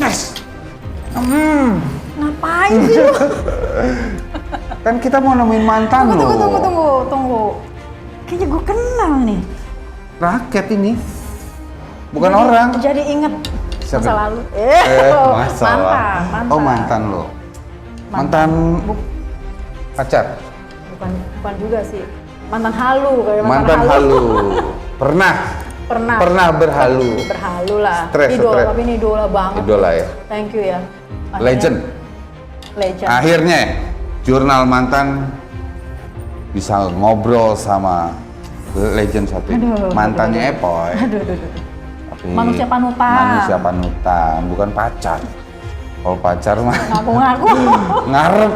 Tes. Ngapain sih lu? Kan kita mau nemuin mantan lo. Tunggu. Kayaknya gue kenal nih. Raket ini. Bukan orang. Jadi inget Siapa? masa lalu. Masalah. Mantan. Oh, mantan lo. Mantan pacar. Bukan juga sih. Mantan halu kayak Mantan halu. Pernah berhalu. Berhalu lah. Stres. Tapi ini idola banget. Idola ya. Thank you ya. Legend. Akhirnya jurnal mantan bisa ngobrol sama legend satu ini. Mantannya Epoy. Aduh. Tapi Manusia panutan, bukan pacar. Kalau pacar mah ngaku-ngaku. ngarep.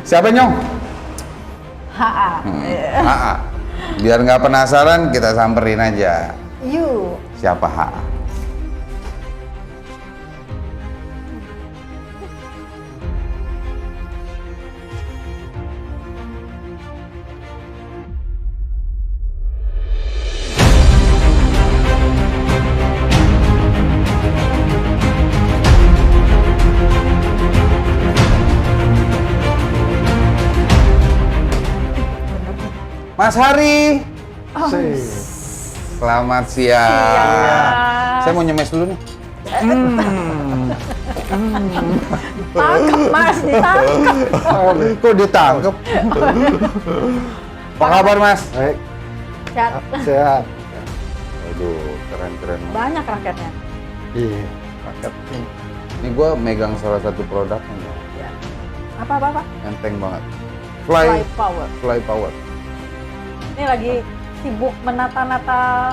Siapa Nyong? HA. HA. Biar nggak penasaran, kita samperin aja. Yuk. Siapa HA? Mas Hari. Selamat siang. Saya mau nyemes dulu nih. Tangkap Mas, ditangkap. Kok ditangkap? Apa kabar Mas? Baik, Sehat. sehat. Aduh, keren. Banyak rakyatnya. Iya, paket ini. Ini gue megang salah satu produknya. Ya. Apa? Enteng banget. Fly Power. Fly Power. Ini lagi sibuk menata-nata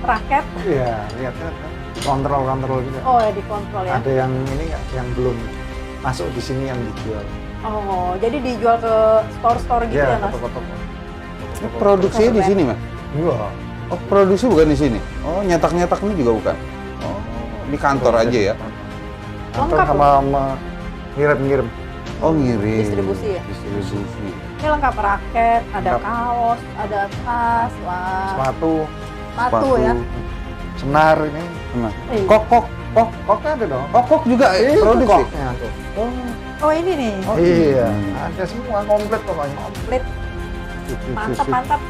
raket. Iya, lihatnya kontrol gitu. Oh ya, dikontrol ya. Ada yang ini nggak, yang belum masuk di sini yang dijual. Oh, jadi dijual ke store-store gitu ya, Mas? toko-toko. Ini produksinya di sini Mas? Enggak. Oh, produksi bukan di sini? Oh, nyetak ini juga bukan? Oh, di kantor aja ya? Kantor Lengkap sama ngirim. Oh, ngirim. Distribusi ya? Distribusi. Ini lengkap raket, ada Lengkap. kaos, ada tas, wah. Sepatu ya. Senar ini. Nah, Iya. Koknya ada dong. kok juga Itu produksi? koknya tuh. Oh ini nih, Iya, ada semua komplit pokoknya. komplit. Mantap.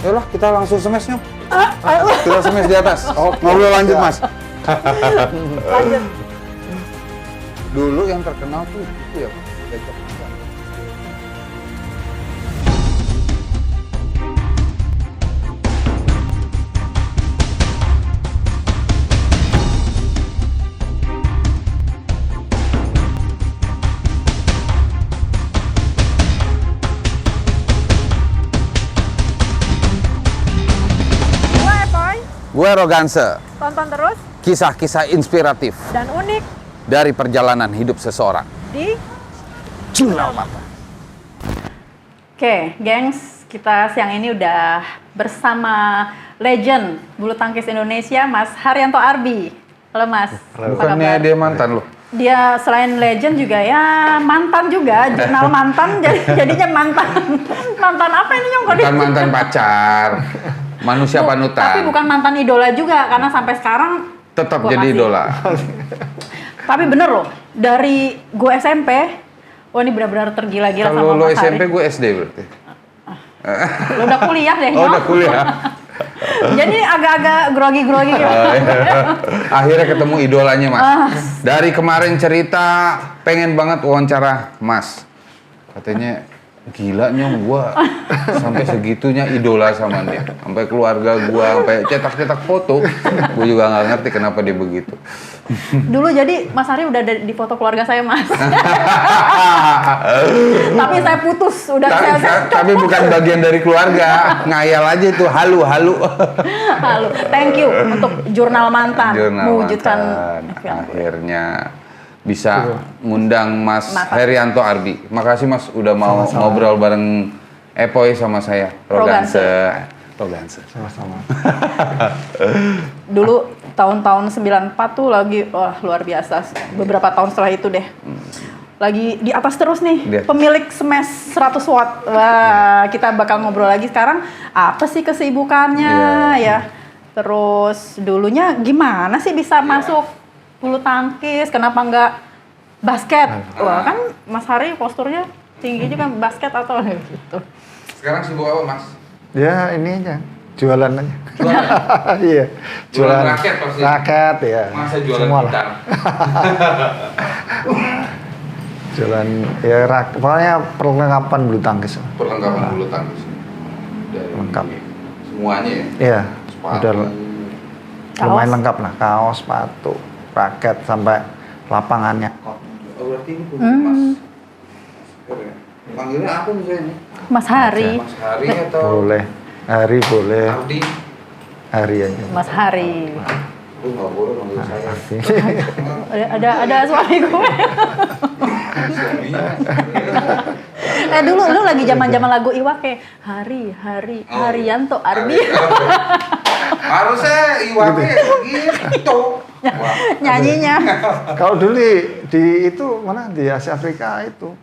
Yalah, kita langsung smash Nyong. Ayo, Kita smash di atas. Ngobrol lanjut Mas. lanjut. Dulu yang terkenal tuh itu ya Mas. Becok Mantan. Gue Epoy, Gue Roganse. tonton terus Kisah-kisah inspiratif dan unik dari perjalanan hidup seseorang. di Jurnal Mantan. Oke, gengs, kita siang ini udah bersama legend bulu tangkis Indonesia, Mas Haryanto Arbi. Halo Mas. Apa Bukannya kabar? dia mantan lo? Dia selain legend juga ya mantan juga, jurnal mantan, jadinya mantan. Mantan apa ini Nyong? Bukan mantan pacar, manusia panutan. Tapi bukan mantan idola juga, karena sampai sekarang Tetap gua jadi kasih. idola. Tapi bener loh, dari gue SMP, wah ini benar-benar tergila-gila sama Kalau lo Mas SMP, Hari. gue SD berarti. Lo udah kuliah deh, Oh, Nyong. udah kuliah. Jadi agak-agak grogi-grogi gitu. Akhirnya ketemu idolanya Mas. Dari kemarin cerita pengen banget wawancara Mas. Katanya gila Nyong, gua sampai segitunya idola sama dia. Sampai keluarga gua sampai cetak-cetak foto. Gua juga nggak ngerti kenapa dia begitu. Dulu jadi Mas Hari udah ada di foto keluarga saya, Mas. Tapi saya putus, udah saya Tapi bukan bagian dari keluarga. Ngayal aja itu halu. Halo, thank you untuk jurnal mantan Jurnal mewujudkan Mantan. Akhirnya bisa ngundang Mas Haryanto Arbi. Makasih Mas udah mau ngobrol bareng Epoy sama saya. Roganse. Sama-sama. Dulu tahun-tahun 94 tuh lagi wah luar biasa. Beberapa tahun setelah itu deh. Lagi di atas terus nih. Di atas. Pemilik smash 100 watt. Wah, kita bakal ngobrol lagi sekarang apa sih kesibukannya ya. Terus dulunya gimana sih bisa masuk bulu tangkis, kenapa nggak basket? Wah kan Mas Hari posturnya tinggi juga, basket atau gitu. Sekarang sibuk apa, Mas? Ya ini aja, jualan aja. Jualan? Iya, Jualan raket pasti? Raket ya. Masa jualan Semua lah. gitar? Jualan ya pokoknya perlengkapan bulu tangkis. Perlengkapan bulu tangkis. Dari Lengkap. semuanya ya? Iya, Sepatu. udah lumayan lengkap lah, kaos, sepatu, raket sampai lapangannya. Oh, berarti ini punya Mas. Panggilnya apa misalnya? Mas Hari, Mas Hari atau Boleh, Hari boleh, Ardi? Hari aja. Mas Hari. Lu nggak boleh manggil saya. Ada suami gue. Suaminya. Dulu lu lagi zaman lagu Iwake. Hari, Haryanto, Arbi. Harusnya Iwake gitu. Wah. Nyanyinya. Kalau dulu di itu mana di Asia Afrika itu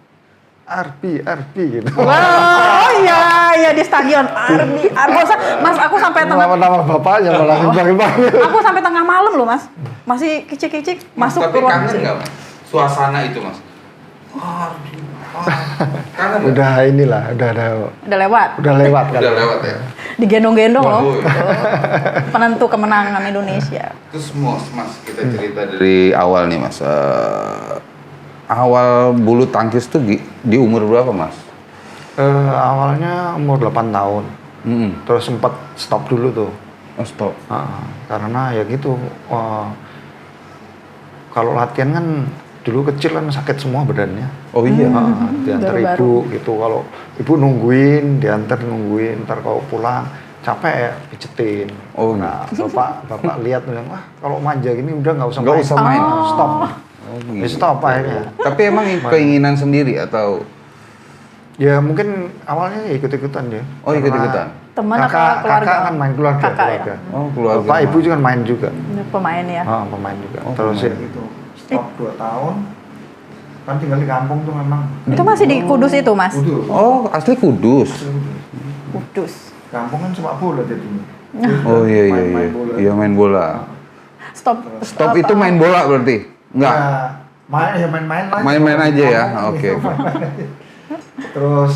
RB gitu. Oh iya di stadion Arbi. Mas aku sampai tengah Nama-nama bapaknya malah dipanggil. aku sampai tengah malam loh Mas. Masih kicik-kicik Mas, masuk ke tapi ruang kangen nggak, Mas? Suasana itu, Mas? Kangen nggak? Udah inilah, udah Udah lewat. lewat kan. Udah lewat ya? Digendong-gendong loh. Waduh. Penentu kemenangan Indonesia. Terus Mas, kita cerita dari awal nih, Mas. Awal bulu tangkis tuh di umur berapa, Mas? Awalnya umur 8 tahun. Terus sempat stop dulu tuh. Oh, stop. Karena ya gitu. Kalau latihan kan dulu kecil kan sakit semua badannya. Oh iya. Diantar baru-baru. ibu gitu. Kalau ibu nungguin, diantar nungguin. Ntar kalau pulang capek ya pijetin. Oh, nah bapak lihat bilang, wah kalau manja gini udah nggak usah Nggak main. usah main. Stop. Oh, Ya, stop akhirnya. Tapi emang keinginan sendiri atau? Ya mungkin awalnya ya ikut-ikutan dia. Oh, ikut-ikutan. Teman apa keluarga? Kakak kan main keluarga. Kakak ya? keluarga. Oh, keluarga. Bapak ibu juga main juga. Pemain ya. Pemain juga. Oh, Terus pemain. ya gitu. Stop 2 tahun. Kan tinggal di kampung tuh memang. Itu masih di Kudus itu Mas? Kudus. Oh, asli Kudus. Kudus. Kampung kan sepak bola jadinya. Oh iya. Main bola. Iya, main bola. Stop itu main bola berarti? Enggak. Ya, main-main aja. Main-main aja ya. Kampung Oke. gitu, main aja. Terus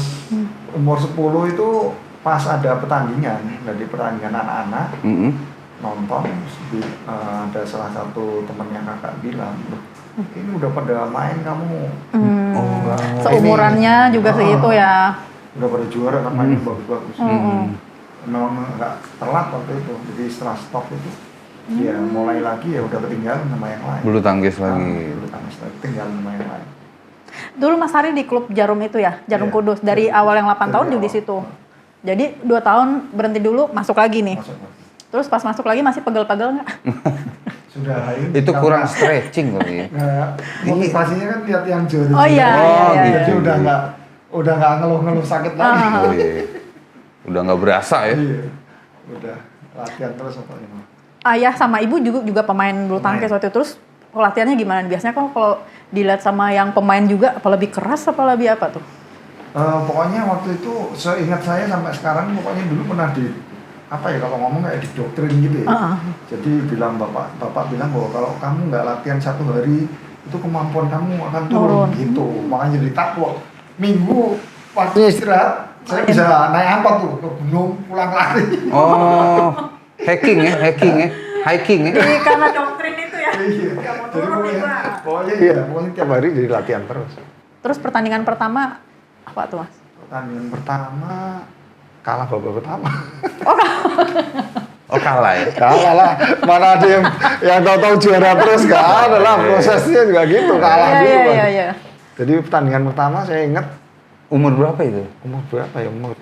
umur 10 itu pas ada pertandingan, jadi pertandingan anak-anak nonton, ada salah satu temennya kakak bilang, ini udah pada main kamu. Seumurannya juga segitu ya. Udah pada juara kan main bagus-bagus. Memang nggak telat waktu itu, jadi setelah stop itu ya mulai lagi ya udah ketinggalan sama yang lain. Bulu tangkis lagi. Bulu tangkis lagi ketinggalan sama yang lain. Dulu Mas Hari di klub Jarum itu ya, Jarum Iya. Kudus. Dari awal yang 8 Dari tahun juga di awal. situ. Jadi 2 tahun berhenti dulu, masuk lagi nih. Masuk. Terus pas masuk lagi masih pegel-pegel nggak? Sudah ini Itu karena- kurang stretching kali ya. Nah, motivasinya kan lihat yang juara. Oh iya, Oh, iya, gitu. Jadi udah nggak ngeluh-ngeluh sakit lagi. Oh, iya. Udah nggak berasa ya. Iya. Udah latihan terus apa ini. Ayah sama ibu juga pemain bulu tangkis waktu itu. Terus latihannya gimana? Biasanya kalau dilihat sama yang pemain juga, apa lebih keras apa lebih apa tuh? Pokoknya waktu itu seingat saya sampai sekarang pokoknya dulu pernah apa ya kalau ngomong kayak didoktrin gitu ya. Jadi bapak bilang bahwa kalau kamu nggak latihan 1 hari itu kemampuan kamu akan turun gitu. Makanya jadi takut. Minggu waktunya istirahat saya bisa naik angkot tuh ke gunung pulang lari. Oh, hiking ya. Hiking ya. Karena doktrin itu ya. Iya. Nggak mau Jadi turun nih, pokoknya tiap hari jadi latihan terus. Terus pertandingan pertama apa tuh Mas? Pertandingan pertama kalah babak pertama. Oh, kalah ya. Kalah lah. Mana ada yang tahu-tahu juara terus gak ada lah, prosesnya juga gitu, kalah dulu kan. Iya. Jadi pertandingan pertama saya ingat Umur berapa itu? umur berapa ya? Umur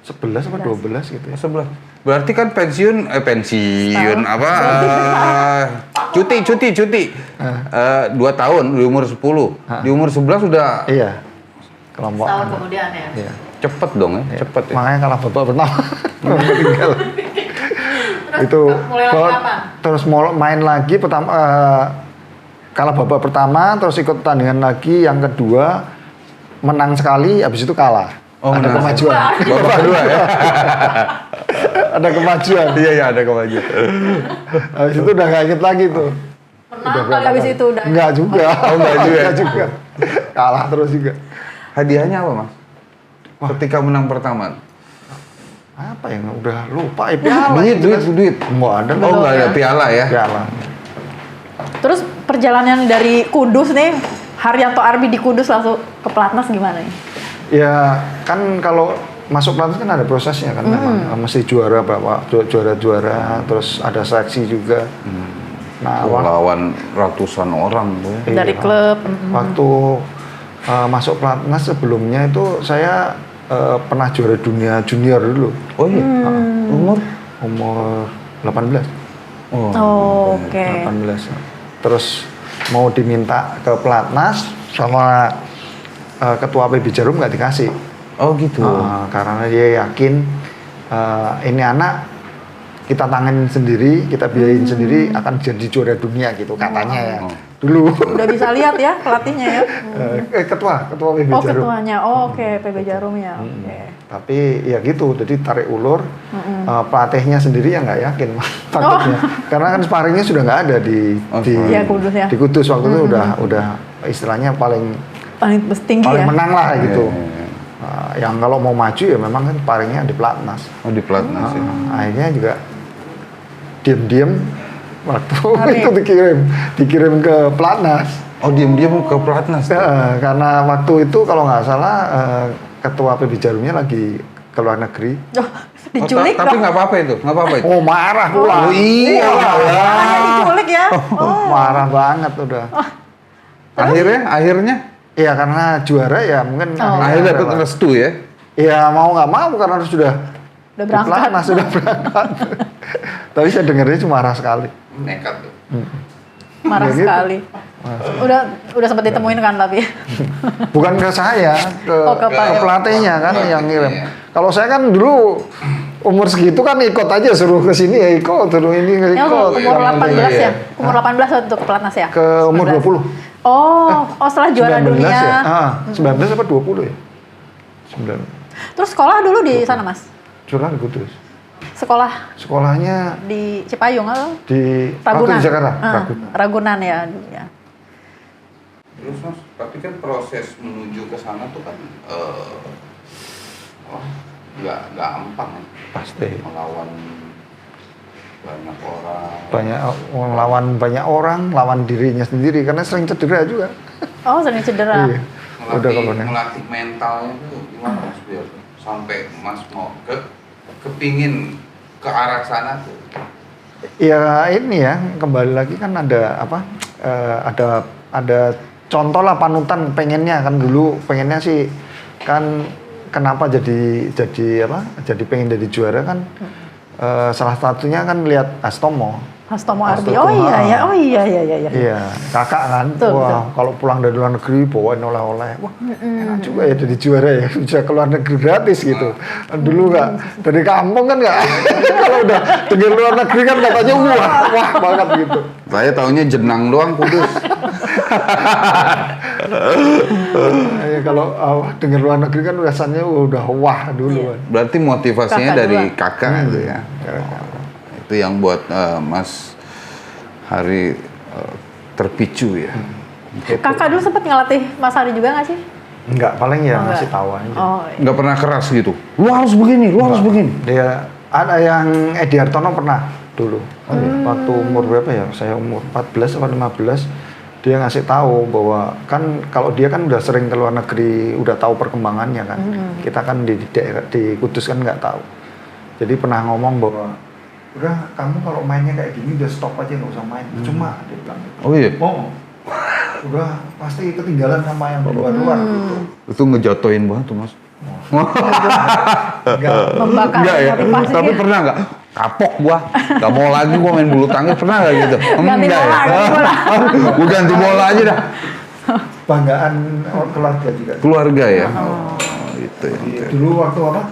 11 apa 12 gitu ya. Sebelah. Berarti kan pensiun apa? Cuti. 2 tahun di umur 10. Di umur 11 sudah Iya. Kelompok. Tahun kemudian ya. Iya. cepet dong ya, cepet ya. Makanya kalah babak pertama. Tinggal. Itu mulai lagi kapan? terus mau main lagi pertama kalah babak pertama, terus ikut pertandingan lagi yang kedua menang sekali, habis itu kalah. Oh, ada menang. kemajuan. Babak kedua ya. Ada kemajuan. Iya, ada kemajuan. Habis itu udah gak inget lagi tuh. Menang kali habis itu udah. Enggak juga. Oh, enggak juga. Enggak juga. Kalah terus juga. Hadiahnya apa, Mas? Ketika menang pertama. Apa yang udah lupa ya, piala. Duit. Enggak ada. Oh, enggak ada piala ya? Piala. Terus perjalanan dari Kudus nih, Haryanto Arbi di Kudus langsung ke Pelatnas gimana nih? Ya kan kalau masuk pelatnas kan ada prosesnya kan memang mesti juara berapa juara terus ada seleksi juga. Nah, Lawan ratusan orang tuh ya. Dari iya. klub. Waktu masuk pelatnas sebelumnya itu saya pernah juara dunia junior dulu. Oh iya. Umur 18. Oh, oke. 18. Terus mau diminta ke pelatnas sama ketua PB Jarum nggak dikasih. Oh gitu. Karena dia yakin ini anak kita tanganin sendiri, kita biayain sendiri akan jadi juara dunia gitu katanya ya. Dulu. Udah bisa lihat ya pelatihnya ya. ketua PB Oh, Jarum. ketuanya. Oh, oke, PB Jarum ya. Oke. Tapi ya gitu, jadi tarik ulur. Pelatihnya sendiri ya nggak yakin takutnya. Karena kan sparringnya sudah nggak ada di Ya, Kudus ya. di Kudus waktu itu udah istilahnya paling Paling tinggi ya. menang lah gitu. Iya. Yang kalau mau maju ya memang kan sparringnya di pelatnas. Oh di Pelatnas ya. Akhirnya juga diam-diam waktu Tarik. itu dikirim ke pelatnas. Oh diam-diam ke Pelatnas. Karena waktu itu kalau nggak salah ketua PB Jarumnya lagi ke luar negeri. Oh, diculik tapi dong. nggak apa-apa itu, nggak apa-apa itu. Oh marah pula. Oh, iya. Anaknya diculik ya. Oh. Marah banget udah. Akhirnya Iya karena juara ya mungkin akhirnya dapat restu ya. Ya mau nggak mau karena sudah Udah berangkat. pelatnas, sudah berangkat. Tapi saya dengarnya cuma marah sekali. Nekat tuh. Marah Ya gitu. sekali. Udah sempat ditemuin kan tapi. Bukan ke saya, ke ke pelatihnya kan yang ngirim. Iya. Kalau saya kan dulu umur segitu kan ikut aja, suruh ke sini ya ikut, suruh ini Ya, ikut. umur Yang 18 penting. ya? Umur 18 waktu itu ke Pelatnas ya? Ke umur 19. 20. Oh setelah juara 19 dunia. ya? 19 apa 20 ya? 9. Terus sekolah dulu di sana Mas? Juara di Kudus. Sekolah Sekolahnya di Cipayung atau? di Ragunan? waktu di Jakarta. Ragunan. Ragunan ya dulu ya. Terus Mas, tapi kan proses menuju ke sana tuh kan nggak gampang kan. Pasti. Melawan banyak orang. Lawan banyak orang, lawan dirinya sendiri karena sering cedera juga. Oh sering cedera. Iya. Udah kolonel. Melatih mentalnya tuh gimana Mas biar sampai Mas mau kepingin ke arah sana tuh. Ya ini ya kembali lagi kan ada apa? Ada contoh lah panutan pengennya kan dulu pengennya sih kan kenapa jadi apa? Jadi pengen jadi juara kan salah satunya kan lihat Hastomo. Hastomo Arbi. Oh iya ya. Oh iya. Iya, kakak kan. Betul, Wah, kalau pulang dari luar negeri bawain oleh-oleh. Wah, enak juga ya jadi juara ya. Bisa ke luar negeri gratis gitu. Dulu nggak dari kampung kan nggak. Kalau udah pergi luar negeri kan katanya wah banget gitu. Saya taunya jenang doang Kudus. Ya, kalau dengar luar negeri kan rasanya udah wah dulu kan. Berarti motivasinya Kakak dari duluan. kakak itu ya. Itu yang buat Mas Hari terpicu ya. Kakak dulu sempat ngelatih Mas Hari juga nggak sih? Enggak, paling ya Oh, ngasih enggak. tahu aja. Oh Nggak pernah keras gitu. Lu harus begini, lu harus begini. Dia ada yang Edi Hartono pernah dulu. Waktu umur berapa ya? Saya umur 14 atau 15. Dia ngasih tahu bahwa kan kalau dia kan udah sering ke luar negeri, udah tahu perkembangannya kan. Kita kan di daerah di Kudus kan nggak tahu. Jadi pernah ngomong bahwa udah kamu kalau mainnya kayak gini udah stop aja nggak usah main. Cuma dia bilang gitu. Oh iya. Mau udah pasti ketinggalan sama yang di luar-luar gitu. Itu ngejatoin banget tuh Mas. Enggak. membakar Enggak ya. motivasi Tapi dia. pernah nggak? Kapok gua, nggak mau lagi gua main bulu tangkis, pernah nggak gitu? Ganti Enggak bola, ganti bola. Gua ganti bola aja dah. Banggaan keluarga juga. Keluarga ya. Oh, itu ya. Jadi dulu waktu apa?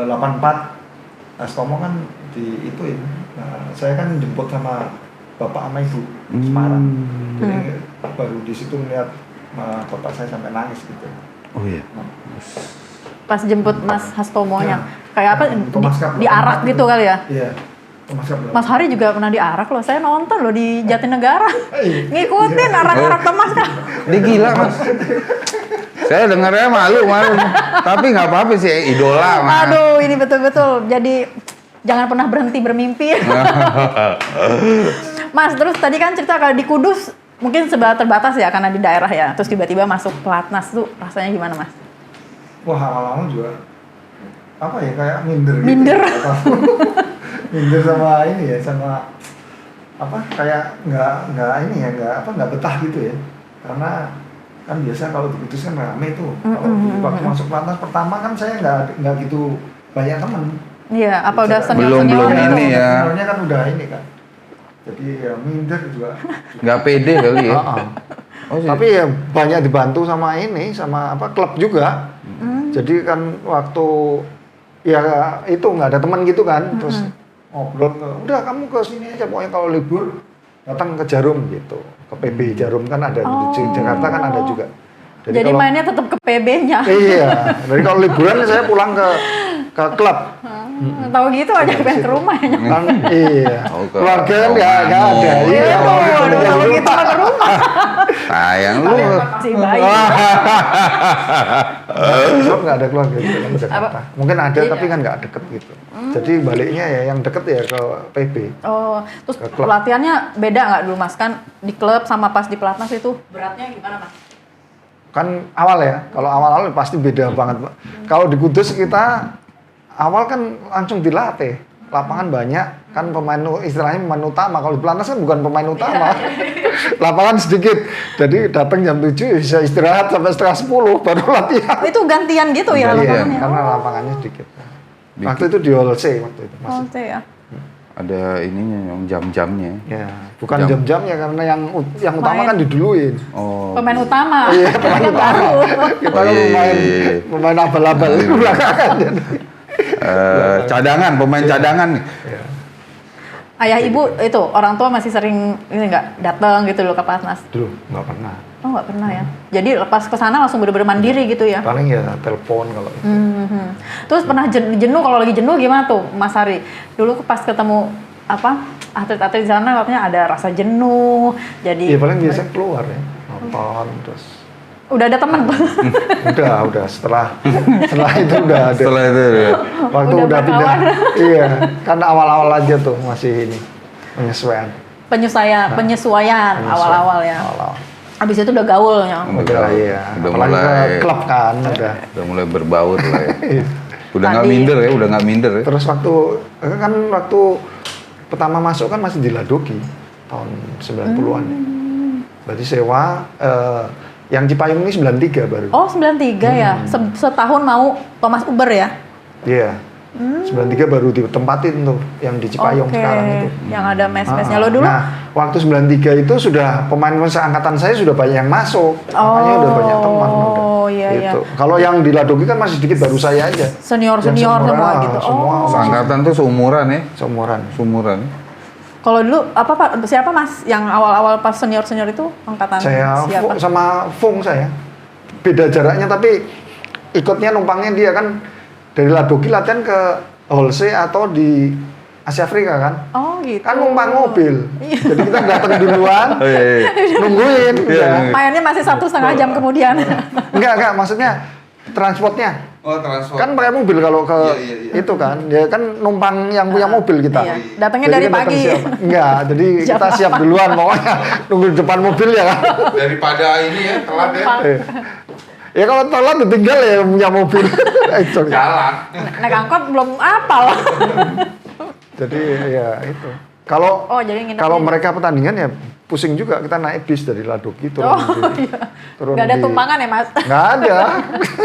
84 Astomo kan di itu ya. Nah, saya kan jemput sama bapak sama ibu Semarang. Jadi baru di situ melihat bapak saya sampai nangis gitu. Oh iya. Pas jemput Mas Hastomonya. Ya. Kayak apa? Untuk maskap, Diarak maskap gitu kali ya? Iya. Mas Hari juga pernah diarak loh, saya nonton loh di Jatinegara. Ngikutin arak-arak Mas kan. Dia gila Mas. Saya dengarnya malu. Tapi nggak apa-apa sih, idola Mas. Aduh, ini betul-betul. Jadi jangan pernah berhenti bermimpi. Mas, terus tadi kan cerita kalau di Kudus mungkin terbatas ya karena di daerah ya. Terus tiba-tiba masuk pelatnas tuh rasanya gimana Mas? Wah, awal-awal juga apa ya, kayak minder. Minder. Gitu. Minder sama ini ya, sama apa, kayak nggak betah gitu ya. Karena kan biasa kalau di Kudus kan rame tuh. Kalau waktu masuk pelatnas pertama kan saya nggak gitu banyak teman. Iya, apa udah Belum senior ini ya. Seniornya kan udah ini kan. Jadi ya minder juga. Nggak pede kali ya. Oh, sih. Tapi ya banyak dibantu sama ini, sama apa, klub juga. Jadi kan waktu ya itu nggak ada teman gitu kan, terus ngobrol, udah kamu ke sini aja pokoknya kalau libur datang ke Jarum gitu, ke PB Jarum kan ada di Jakarta kan ada juga. Jadi kalau, mainnya tetap ke PB-nya. Iya, jadi kalau liburan saya pulang ke klub. Tahu gitu aja pengen ke rumah ya. Kan, iya. Oh, Keluarga kan nggak ada. Iya, tahu gitu mah ke rumah. Sayang lu. Si bayi. Besok nggak ada keluarga gitu kan di Jakarta. Mungkin ada Iya. tapi kan nggak deket gitu. Jadi baliknya ya yang deket ya ke PB. Oh, terus Ke klub. pelatihannya beda nggak dulu Mas? Kan di klub sama pas di pelatnas itu beratnya gimana Mas? Kan awal ya, kalau awal-awal pasti beda banget, Pak. Kalau di Kudus kita awal kan langsung dilatih, lapangan banyak, kan istilahnya pemain utama. Kalau di pelatnas kan bukan pemain utama, lapangan sedikit. Jadi datang jam 7 bisa istirahat sampai setengah 10 baru latihan. Itu gantian gitu ya Iya, lapangannya? karena lapangannya sedikit. Waktu itu di Hall C waktu itu Oh, masih. ya. Ada ininya yang jam-jamnya. Ya, bukan jam-jamnya karena yang utama Main. kan diduluin. Oh. Pemain utama. Iya, pemain Yang utama. baru. Kita Oh, kan iya. pemain abal-abal di belakangan. Cadangan, pemain cadangan nih. Ayah ibu itu orang tua masih sering ini nggak datang gitu loh ke pelatnas? Dulu nggak pernah. Oh nggak pernah ya. Jadi lepas ke sana langsung bener-bener mandiri gitu ya. Paling ya telepon kalau itu. Terus pernah jenuh, kalau lagi jenuh gimana tuh Mas Hari? Dulu pas ketemu apa atlet-atlet di sana katanya ada rasa jenuh. Jadi Iya paling biasa keluar ya, nonton terus. udah ada teman tuh. Udah setelah itu udah ada. Setelah itu ya. Waktu Udah udah pindah. berkawan. Iya, kan awal-awal aja tuh masih ini penyesuaian. penyesuaian awal-awal ya. Awal-awal. Abis itu udah gaul ya. Udah iya. Udah Apalagi mulai ke klub kan udah. Udah mulai berbaur lah ya. Udah nggak Tadi- minder ya, udah nggak minder ya. Terus waktu pertama masuk kan masih di Ladoki tahun 90-an. Berarti sewa yang Cipayung ini 93 baru. Oh 93 ya. Setahun mau Thomas Uber ya. Iya. 93 baru ditempatin tuh yang di Cipayung Oke. sekarang itu. Yang ada mes-mesnya lo dulu. Nah, waktu 93 itu sudah pemain seangkatan saya sudah banyak yang masuk. Makanya udah banyak teman udah. Oh iya Gitu. Kalau yang di Ladoki kan masih sedikit baru saya aja. Senior Yang semua seumuran, gitu. semua Oh. Seangkatan tuh seumuran ya. Seumuran. Kalau dulu apa Pak? Siapa Mas yang awal-awal pas senior itu angkatan Saya siapa? sama Fung saya. Beda jaraknya tapi ikutnya numpangnya dia kan dari Ladoki latihan ke Hall C atau di Asia Afrika kan. Oh gitu. Kan numpang mobil. Iya. Jadi kita datang duluan, Oh, iya. nungguin. Iya, udah. iya. Mainnya masih 1,5 jam kemudian. Enggak, maksudnya transportnya. Oh, transport. Kan pakai mobil kalau ke Iya. itu kan. Ya kan numpang yang punya mobil kita. Iya. Datangnya Jadi dari kan datang pagi. siap. Enggak, jadi Jam kita siap 8. duluan pokoknya nunggu di depan mobil ya kan. Daripada ini ya, telat ya. Ya kalau telat ditinggal ya yang punya mobil. Sorry. Jalan. Naik angkot belum apal. Jadi ya itu. Kalau Oh, jadi nginepnya kalau di- mereka pertandingan ya pusing juga kita naik bis dari Ladoki turun Oh di, iya. turun Gak ada di- tumpangan ya Mas? Nggak ada,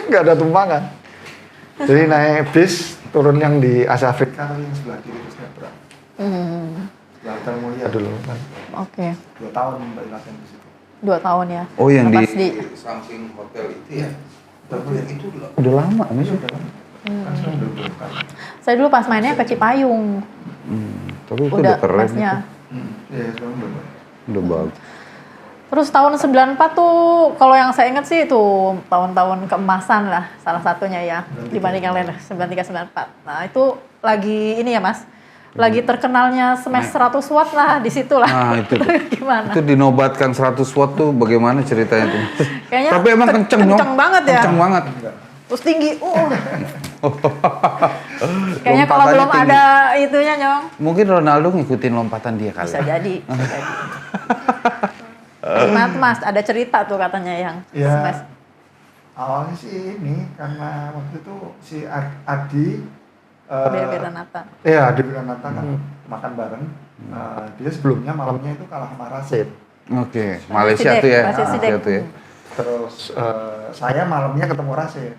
nggak ada tumpangan. Jadi naik bis turun yang di Asia Afrika yang sebelah kiri terus nyebrang. Sebelah Hotel Mulia dulu kan. Oke. 2 tahun Mbak latihan di situ. 2 tahun ya. Oh, yang Pas di samping hotel itu ya. Tapi yang itu udah lama nih. Itu udah kan? Kan sekarang udah bukan. Saya dulu pas mainnya ke Cipayung. Tapi itu udah keren. mesnya. Iya, sekarang udah bukan. Udah bagus. Terus tahun 94 tuh kalau yang saya ingat sih itu tahun-tahun keemasan lah salah satunya ya dibanding yang lain 93 94. Nah, itu lagi ini ya Mas. lagi terkenalnya smash 100 watt lah di situ lah. Nah, itu tuh. Gimana? Itu dinobatkan 100 watt tuh bagaimana ceritanya tuh? Kayaknya Tapi emang kenceng dong. kenceng banget ya. Kenceng banget. Terus tinggi. Kayaknya kalau Lompatannya belum tinggi. ada itunya, Nyong. Mungkin Ronaldo ngikutin lompatan dia kali. Bisa ya. jadi. Bisa jadi. Gimana tuh, Mas? Ada cerita tuh katanya yang Ya, smash. awalnya sih ini karena waktu itu si Adi Beda-beda Nata. Iya, Adi Wiranata kan makan bareng. Dia sebelumnya malamnya itu kalah sama Rashid. Oke, Malaysia tuh ya. Malaysia Sidek. tuh ya. Terus saya malamnya ketemu Rashid.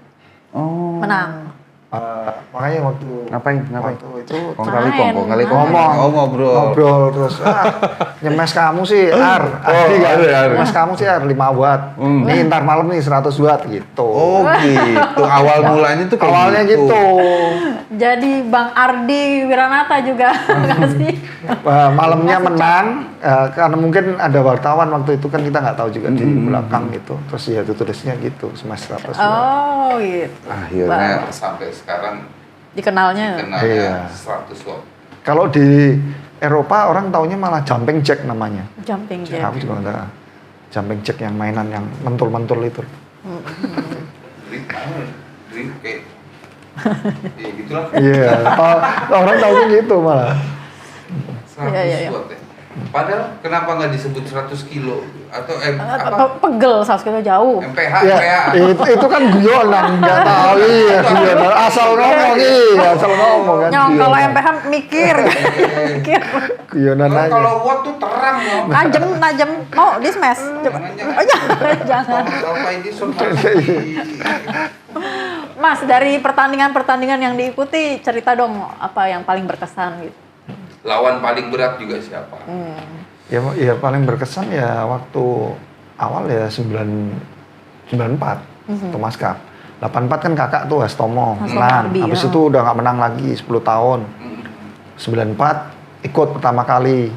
Oh. Menang. Makanya waktu Ngapain? waktu itu Kong kali kong kali kong. ngomong, Oh, ngobrol. ngobrol terus nyemes kamu sih Adi kan, Ar. nyemes kamu sih Ar 5 watt. Nih ntar malam nih 100 watt gitu. Oh gitu. Awal mulanya tuh kayak Awalnya gitu. Jadi Bang Ardi Wiranata juga nggak sih? Malamnya menang karena mungkin ada wartawan waktu itu kan kita nggak tahu juga di belakang gitu. Terus ya itu tulisnya gitu, smash 100 watt. Oh gitu. Akhirnya sampai sekarang Dikenalnya. Iya. 100 watt. Kalau di Eropa orang taunya malah jumping jack namanya. Jumping jack. Aku juga nggak jumping jack yang mainan yang mentul-mentul itu. Drink kayak ya gitulah. Iya, orang taunya gitu malah. 100 Iya, iya, iya. watt ya. Padahal kenapa nggak disebut 100 kilo atau Pegel saus kita jauh. MPH, Ya, MPH. itu kan guyonan, nggak tahu iya guyonan. Asal ngomong iya, asal ngomong kan. Nyong kalau guyonan. MPH mikir. Mikir. Guyonan aja. Kalau watt tuh terang loh. Najem. Mau di smash. Coba. Jangan. Oh jangan. Alpha Edison Mas, dari pertandingan-pertandingan yang diikuti, cerita dong apa yang paling berkesan gitu. lawan paling berat juga siapa? Ya paling berkesan ya waktu awal ya 94 Thomas Cup. 84 kan kakak tuh Hastomo menang. Arbi, Habis ya. itu udah nggak menang lagi 10 tahun. 94 ikut pertama kali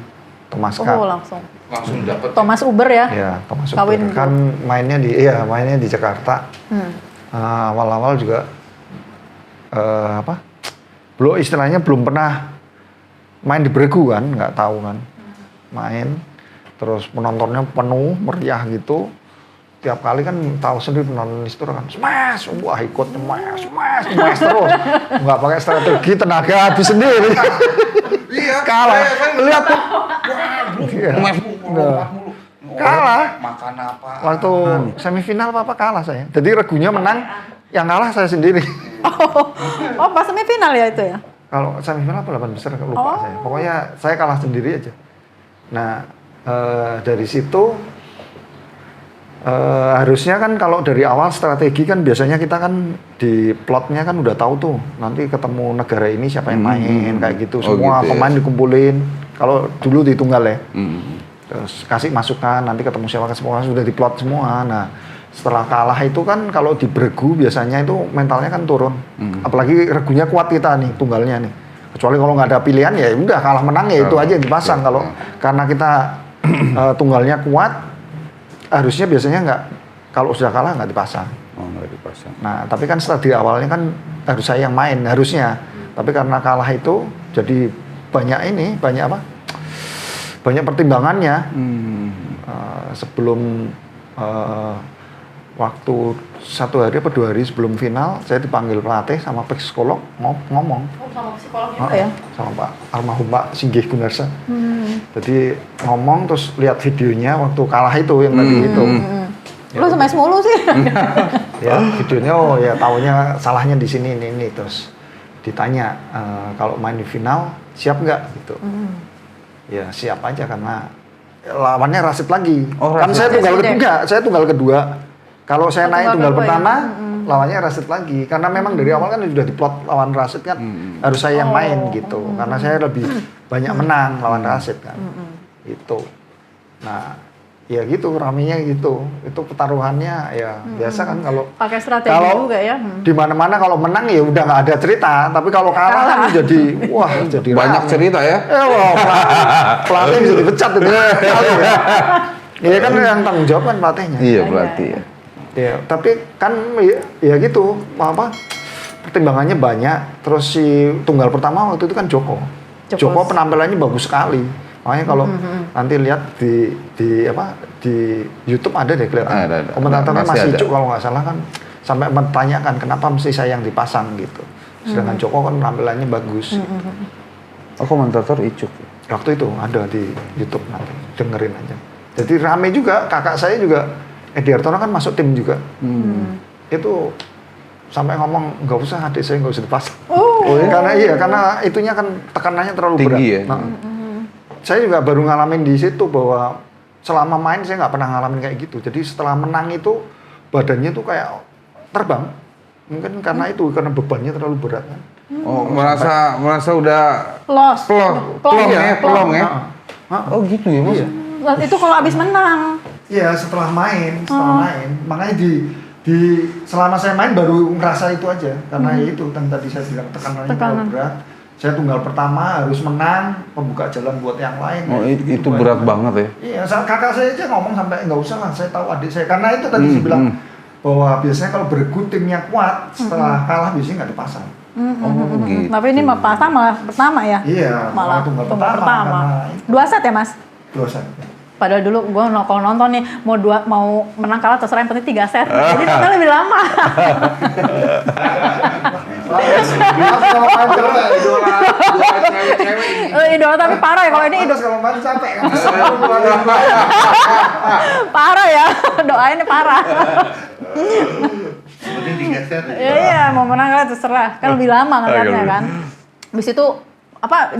Thomas Cup. Oh langsung. Langsung dapat. Thomas Uber ya. Ya, Thomas Kawin Uber. Kan mainnya di Jakarta. Awal-awal juga belum istilahnya belum pernah main di Bregu kan, nggak tahu kan. Main terus penontonnya penuh, meriah gitu. Tiap kali kan tahu sendiri penonton itu kan smash, wah ikut smash terus. Nggak pakai strategi, tenaga habis sendiri. Iya. Kalah. Lihat tuh. Iya. Nah. Kalah. Makan apa? Waktu semifinal apa kalah saya. Jadi regunya menang, yang kalah saya sendiri. Oh pas semifinal ya itu ya. Kalau semifinal apa 8 besar lupa saya. Pokoknya saya kalah sendiri aja. Nah, dari situ harusnya kan kalau dari awal strategi kan biasanya kita kan di plotnya kan udah tahu tuh nanti ketemu negara ini siapa yang main kayak gitu. Semua gitu ya. pemain dikumpulin. Kalau dulu di tunggal ya. Terus kasih masukan nanti ketemu siapa semua sudah diplot semua. Nah, setelah kalah itu kan kalau di Bregu biasanya itu mentalnya kan turun. Apalagi regunya kuat kita nih tunggalnya nih. Kecuali kalau nggak ada pilihan ya udah kalah menang ya itu aja yang dipasang. Kalau karena kita tunggalnya kuat harusnya biasanya nggak, kalau sudah kalah nggak dipasang. Oh, nggak dipasang. Nah tapi kan strategi awalnya kan harus saya yang main harusnya. Tapi karena kalah itu jadi banyak pertimbangannya. Sebelum waktu 1 hari atau 2 hari sebelum final saya dipanggil pelatih sama psikolog ngomong. Oh sama psikolog juga ya. Sama Pak almarhum Pak Singgih Gunarsa. Jadi ngomong terus lihat videonya waktu kalah itu yang tadi itu. Lu smash mulu sih. Ya videonya oh ya taunya salahnya di sini ini terus ditanya kalau main di final siap nggak gitu. Ya siap aja karena lawannya Rashid lagi. Oh, Kan Rashid. saya tunggal Rashid. ketiga, saya tunggal kedua. Kalau saya naik tunggal kedua ya. pertama, lawannya Rashid lagi. Karena memang dari awal kan sudah diplot lawan Rashid kan, harus saya yang main gitu. Karena saya lebih banyak menang lawan Rashid kan. Itu. Nah, ya gitu ramenya gitu. Itu pertaruhannya ya biasa kan kalau Pakai strategi kalau juga ya. di mana-mana kalau menang ya udah nggak ada cerita. Tapi kalau kalah kan jadi jadi Banyak rame. cerita ya. Wah, pelatih bisa dipecat itu. Iya kan yang tanggung jawab kan pelatihnya. Iya berarti ya. Ya, tapi kan ya gitu, pertimbangannya banyak. Terus si tunggal pertama waktu itu kan Joko. Joko penampilannya bagus sekali. Makanya kalau nanti lihat di YouTube ada deh kelihatan. Ada. Komentatornya Masih masih ada. Icuk kalau nggak salah kan sampai menanyakan kenapa mesti saya yang dipasang gitu. Sedangkan Joko kan penampilannya bagus. Oh, komentator Icuk. Waktu itu ada di YouTube nanti dengerin aja. Jadi rame juga, kakak saya juga Edi Hartono kan masuk tim juga. Itu sampai ngomong nggak usah adik saya nggak usah dipasang. Karena itunya kan tekanannya terlalu berat. Tinggi ya? Nah, saya juga baru ngalamin di situ bahwa selama main saya nggak pernah ngalamin kayak gitu. Jadi setelah menang itu badannya tuh kayak terbang. Mungkin karena bebannya terlalu berat kan. Oh, merasa udah Plong pelong ya. Oh gitu ya Mas. Itu kalau abis menang. Iya, setelah main. Makanya di selama saya main baru ngerasa itu aja. Karena ya itu kan tadi saya bilang tekanannya terlalu berat. Saya tunggal pertama harus menang, membuka jalan buat yang lain. Oh, itu berat banget ya. Iya, kakak saya aja ngomong sampai nggak usah lah, saya tahu adik saya. Karena itu tadi saya bilang bahwa biasanya kalau beregu timnya kuat, setelah kalah biasanya nggak dipasang. Oh gitu. Tapi ini pasang malah pertama ya? Iya, malah tunggal pertama. pertama. 2 set ya Mas? 2 set. Padahal dulu gue kalau nonton nih mau menang kalah terserah yang penting 3 set. Jadi nonton lebih lama. Kalau main capek, Idola cewek ini. Idola tapi parah ya kalau ini idola kalau main capek kan. parah ya. Doain ini parah. Mending 3 set. Iya, mau menang kalah terserah. Kan lebih lama ngeliatnya kan. Habis itu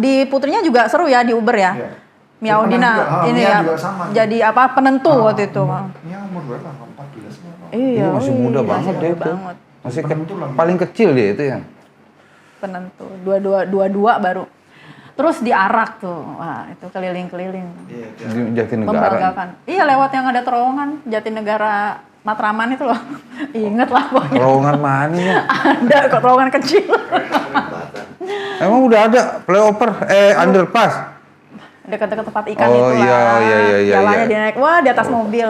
di putrinya juga seru ya di Uber ya. Iya. Mia Udina ini Mia ya juga sama. jadi penentu waktu itu. Iya, umur berapa? 14. Iya, Masih muda banget masih dia muda itu. banget. Masih Penentu lah. paling kecil dia itu ya. Penentu. 22 baru. Terus diarak tuh. Wah, itu keliling-keliling. Iya, Di Jatinegara. Membanggakan. Iya, lewat yang ada terowongan Jatinegara Matraman itu loh. Ingat lah pokoknya. Terowongan mana ya? Ada kok terowongan kecil. Emang udah ada playover underpass. Dekat-dekat tempat ikan Oh, itu lah. iya. Jalannya dia naik, wah di atas mobil.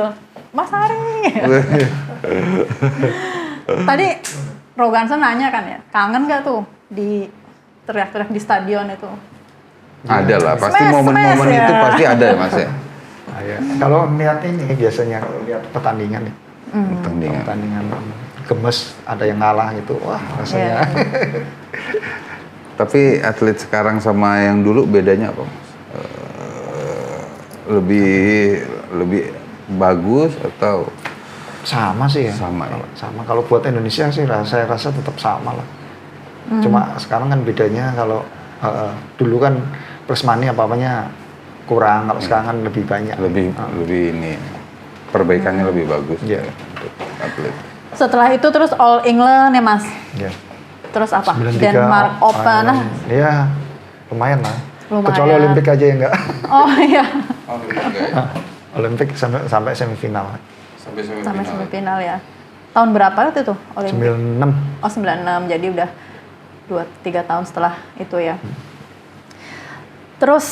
Mas Hari. Tadi Roganson nanya kan ya, kangen gak tuh di teriak-teriak di stadion itu? Ada lah, pasti Smash, momen-momen smash, itu ya. pasti ada ya Mas ya. Iya. Kalau melihat ini biasanya kalau lihat pertandingan ya. Pertandingan. Gemes ada yang ngalah gitu. Wah, rasanya. Iya. Tapi atlet sekarang sama yang dulu bedanya apa Mas? Lebih bagus atau Sama sih ya. Sama ya? Sama. Kalau buat Indonesia sih saya rasa tetap sama lah. Cuma sekarang kan bedanya kalau dulu kan plus money apa-apanya kurang, kalau sekarang kan lebih banyak. lebih ini perbaikannya lebih bagus Iya. untuk atlet. Setelah itu terus All England ya Mas? Iya. Terus apa? 93 Denmark Open. Iya, lumayan lah. Lumayan. Kecuali Olimpik aja ya enggak. Oh iya. Oh, ya. Olimpik sampai semifinal. Sampai semifinal ya. Tahun berapa waktu itu Olimpik? 96. Oh 96, jadi udah 2-3 tahun setelah itu ya. Terus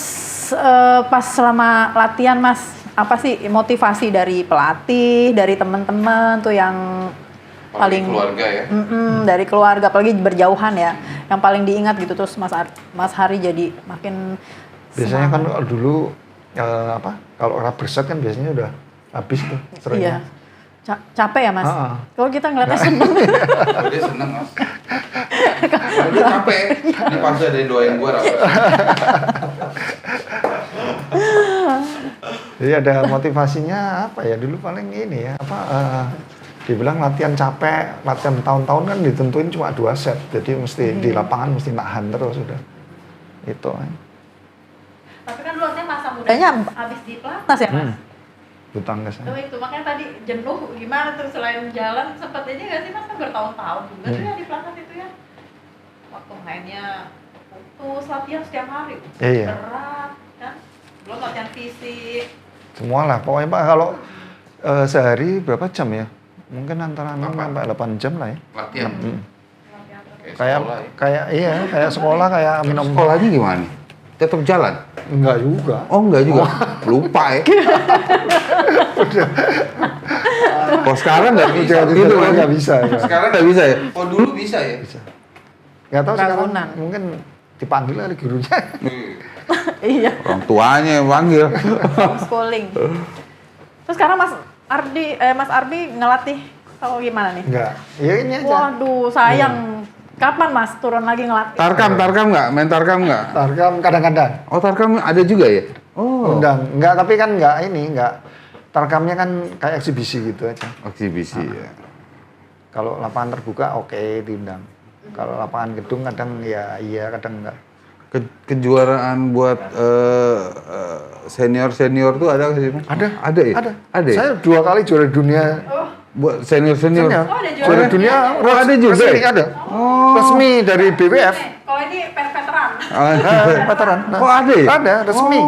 pas selama latihan Mas, apa sih motivasi dari pelatih, dari teman-teman tuh yang paling keluarga ya. dari keluarga, apalagi berjauhan ya, yang paling diingat gitu terus Mas Hari jadi makin Biasanya kan semangat. kalau dulu kalau rubber set kan biasanya udah habis tuh Iya. seringnya. Capek ya Mas? Kalau kita ngeliatnya seneng. Dia seneng Mas. Dia capek. Ini pasti ada yang doain gua rapat. Jadi ada motivasinya apa ya, dulu paling ini ya, dibilang latihan capek, latihan tahun-tahun kan ditentuin cuma 2 set, jadi mesti di lapangan mesti nahan terus udah. Itu. Tapi kan lu latihan masa mudanya habis di pelatnas ya Mas? Butang kesan. Oh itu makanya tadi jenuh gimana tuh selain jalan sempet ini gak sih Mas kan bertahun-tahun juga tuh ya di pelatnas itu ya? Waktu mainnya putus, latihan setiap hari. Iya. Berat kan? Belum latihan fisik. Semua lah, pokoknya Pak kalau sehari berapa jam ya? Mungkin antara 6 sampai 8 jam lah ya. Latihan. Kayak sekolah, kayak minum. Sekolahnya gimana? Tetap jalan? Enggak juga. Oh enggak juga. Lupa ya. Oh sekarang nggak bisa gitu kan? Nggak bisa. Ya. Sekarang nggak bisa ya? Oh dulu bisa ya? Nggak tahu sekarang Ragunan. mungkin dipanggil oleh gurunya. Iya. Orang tuanya yang panggil. Homeschooling. Terus sekarang Mas Arbi ngelatih atau gimana nih? Enggak, ya ini aja. Waduh, sayang. Kapan Mas turun lagi ngelatih? Tarkam nggak? Main tarkam nggak? Tarkam kadang-kadang. Oh tarkam ada juga ya? Oh. Undang, enggak, tapi kan enggak. Tarkamnya kan kayak eksibisi gitu aja. Eksibisi ya. Kalau lapangan terbuka oke diundang. Kalau lapangan gedung kadang ya iya, kadang enggak. Kejuaraan buat senior tuh ada nggak sih Mas? Ada ya? Ada ya? Saya 2 kali juara dunia. Buat senior. Senior. Oh, ada Juara dunia. Oh, ada juga Resmi ya? ada. Oh. Resmi dari BWF. Kalau ini veteran. Veteran. Nah, Oh ada ya? Ada, resmi.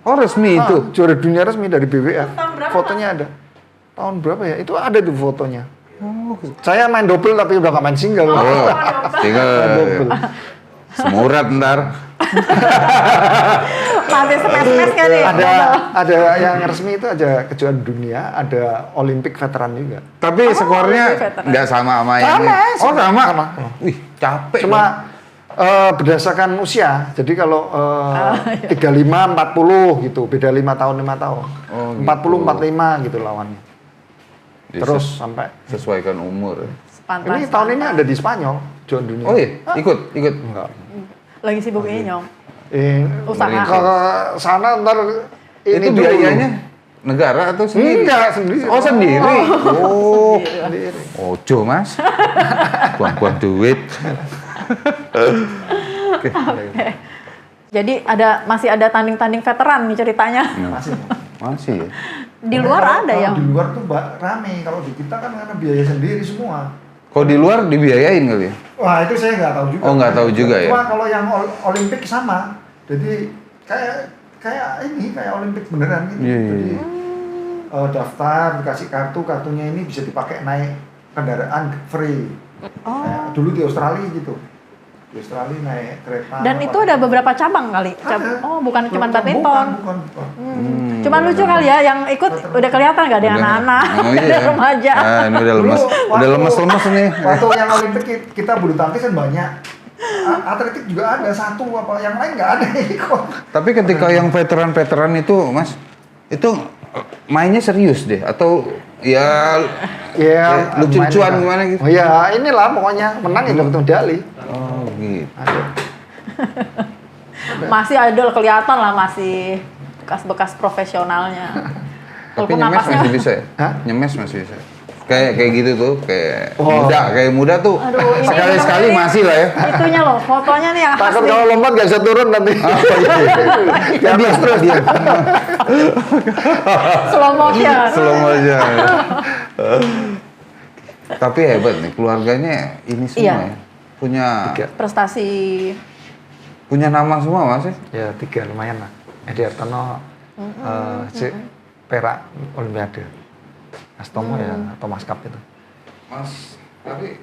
Oh resmi itu. Juara dunia resmi dari BWF. Tahun berapa, Fotonya ada. Tahun berapa ya? Itu ada tuh fotonya. Oh, Saya main double tapi udah gak main single. oh tinggal Double. semurat ntar. Masih smash nggak nih? Ada yang resmi itu ada kejuaraan dunia, ada Olimpik veteran juga. Tapi skornya veteran. nggak sama yang Sama, ini. Oh sama. sama. Wih capek. Cuma berdasarkan usia. Jadi kalau 35 40 gitu, beda 5 tahun. Oh, 40 gitu. 45 gitu lawannya. Jadi Terus sampai sesuaikan umur. ini tahun ini ada di Spanyol, juara dunia. Oh iya, ikut. Enggak. Lagi sibuk ini nyong. Usaha. Usaha. Ke sana ntar ini Itu dulu. biayanya negara atau sendiri? Enggak, sendiri. Oh sendiri. Oh. Sendiri. Ojo mas. Buang-buang duit. Jadi masih ada tanding-tanding veteran nih ceritanya. Masih ya. Di luar ada yang Di luar tuh rame. Kalau di kita kan karena biaya sendiri semua. Kalau di luar dibiayain kali ya? Wah itu saya nggak tahu juga. Oh, nggak tahu juga ya? Cuma kalau yang Olimpik sama. Jadi kayak Olimpik beneran gitu. Iya, iya, Jadi iya. daftar, dikasih kartunya ini bisa dipakai naik kendaraan free. Kayak dulu di Australia gitu. Di Australia naik kereta. dan itu ada beberapa cabang kali. Ada. Oh, bukan cuma Bukan. badminton. Cuman Hmm. lucu kali ya yang ikut udah kelihatan nggak ada Udah. anak-anak, Oh, ada iya. remaja. Ah, ini udah lemes. Dulu Udah lemes nih. Waktu yang Olimpik kita bulu tangkis kan banyak. Atletik juga ada satu apa yang lain nggak ada yang ikut. Tapi ketika yang veteran itu, Mas, itu mainnya serius deh atau ya Iya, lucu-lucuan main- gimana gitu? Oh iya, inilah pokoknya menang ya dapat medali. Oh gitu. Ada. Masih idol kelihatan lah, masih bekas-bekas profesionalnya. Tapi Walaupun nyemes napasnya- masih bisa ya? Hah? Nyemes masih bisa. Kayak gitu tuh, kayak Oh. muda tuh. Aduh, ini Sekali-sekali bener-bener masih lah ya. Itunya loh, fotonya nih yang khas Takut nih. kalau lompat nggak bisa turun nanti. Ya, dia terus dia. Slow motion. Slow aja. Tapi hebat nih keluarganya ini semua Iya. ya. Punya Prestasi. punya nama semua Mas ya? Ya 3 lumayan lah. Edi Hartono perak Olimpiade. Mas Tomo ya Thomas Cup itu. Mas, tapi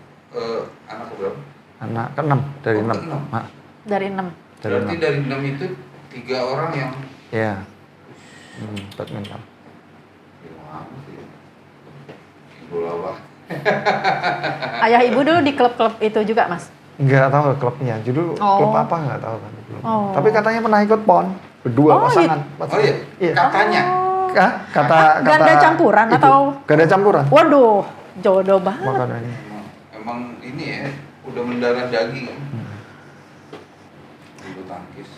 anak berapa? Anak ke-6 dari Oh, 6. ke-enam. Dari 6. Dari Berarti 6. dari 6 itu 3 orang yang Ya. Badminton. bola apa? Ayah ibu dulu di klub-klub itu juga, Mas? Enggak tahu klubnya. Judul Oh. klub apa enggak tahu kan belum. Oh. Tapi katanya pernah ikut PON berdua Oh, pasangan. Oh iya, Iya. kakaknya. Kata Ganda campuran ibu. atau? Ganda campuran. Waduh, jodoh banget. Makanya ini. Emang ini ya, udah mendarah daging. Bulu tangkis.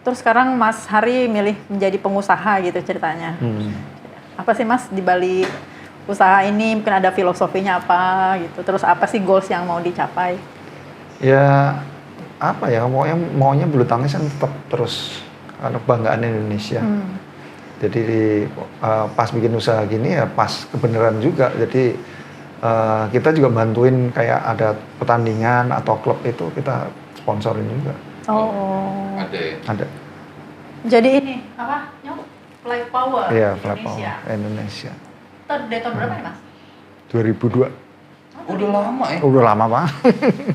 Terus sekarang Mas Hari milih menjadi pengusaha gitu ceritanya. Apa sih Mas di balik usaha ini? Mungkin ada filosofinya apa gitu. Terus apa sih goals yang mau dicapai? Ya apa ya maunya bulu tangkis kan tetap terus kebanggaan Indonesia. Jadi pas bikin usaha gini ya pas kebenaran juga. Jadi kita juga bantuin kayak ada pertandingan atau klub itu kita sponsorin juga. Oh. Ada ya? Ada. Jadi ini apa? Nyok? Play Power Iya, Flag Indonesia. Power Indonesia. Dari tahun berapa nih Mas? 2002. Udah lama ya? Udah lama Pak.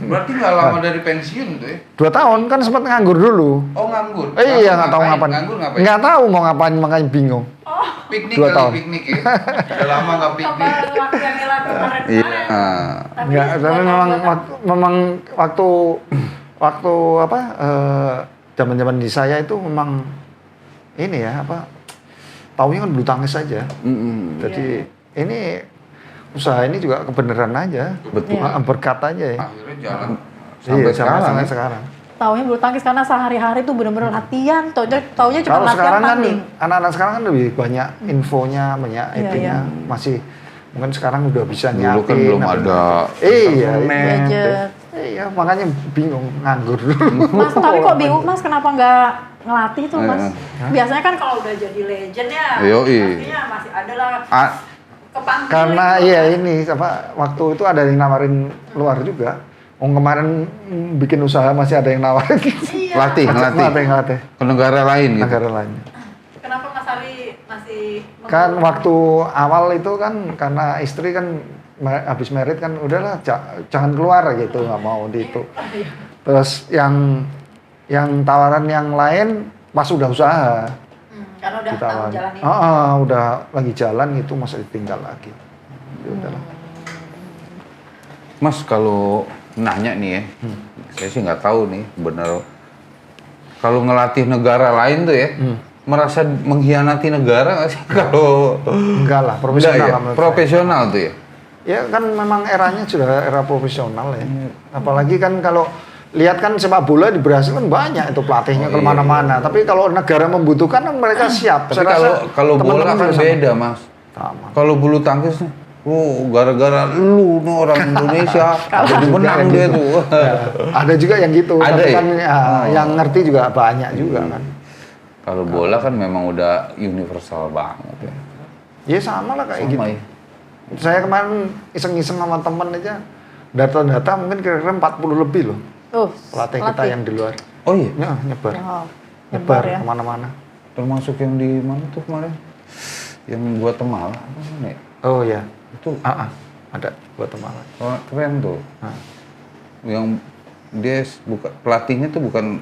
Berarti nggak lama dari pensiun tuh ya? 2 tahun kan sempat nganggur dulu. Oh nganggur? Iya nggak tahu ngapain. Nganggur ngapain? Nggak tahu mau ngapain makanya bingung. Piknik 2 kali, tahun. piknik ya? Udah lama nggak piknik. Apa waktu yang hilang kemarin-kemarin? Iya. Tapi Nggak, dua tapi tahun, memang 2 tahun. memang waktu waktu apa zaman-zaman di saya itu memang ini ya apa taunya kan bulu tangkis saja. Jadi ini usaha ini juga kebenaran aja, Betul. berkat aja ya. Akhirnya jalan Iya, sampai sampai sekarang. Taunya bulu tangkis karena sehari-hari tuh bener-bener latihan, taunya cuma Kalau latihan sekarang kan tanding. anak-anak sekarang kan lebih banyak infonya, banyak Iya, itunya. Masih mungkin sekarang udah bisa Dulu nyiapin. kan belum ada Iya, internet. Gadget. iya, makanya bingung nganggur. Mas, tapi kok bingung Mas kenapa nggak ngelatih tuh Mas? Iya. Biasanya kan kalau udah jadi legend ya, Yoi. pastinya masih ada lah Ah, kepanggil. Karena gitu. iya ini apa waktu itu ada yang nawarin luar juga. Kemarin bikin usaha masih ada yang nawarin. Iya. latih, ngelatih. Ngelatih Ke negara lain gitu. negara lain. Kenapa Mas Hari masih Kan mengurus? waktu awal itu kan karena istri kan habis merit kan udahlah jangan keluar gitu nggak mau di itu. Terus yang tawaran yang lain pas udah usaha Karena udah tahu ditawarin. jalan ini. Udah lagi jalan gitu masa ditinggal lagi. Ya udahlah. Mas kalau nanya nih ya, saya sih nggak tahu nih bener. Kalau ngelatih negara lain tuh ya, merasa mengkhianati negara nggak sih? Kalau Enggak lah, enggak profesional ya, lah menurut saya. profesional tuh ya. Ya kan memang eranya sudah era profesional ya. Apalagi kan kalau lihat kan sepak bola di Brasil kan banyak itu pelatihnya Oh, kemana-mana. Tapi kalau negara membutuhkan kan mereka siap. Tapi Saya rasa kalau bola teman-teman kan juga sama. beda mas. Sama. Kalau bulu tangkis nih, gara-gara lu nih orang Indonesia jadi Juga menang yang dia gitu. tuh. Ya, ada juga yang gitu. Ada tapi ya? kan yang ngerti juga banyak juga kan. Kalau bola kan memang udah universal banget ya. Ya sama lah kayak gitu. Sama ya. Saya kemarin iseng-iseng sama temen aja. Data-data mungkin kira-kira 40 lebih loh. Tuh, Pelatih kita yang di luar. Oh iya, Ya, nyebar. Wow, Nyebar nyebar ya. kemana-mana. termasuk yang di mana tuh kemarin? Yang Guatemala apa namanya? Oh ya. Itu Ada Guatemala. oh, keren tuh. Nah. Yang dia pelatihnya tuh bukan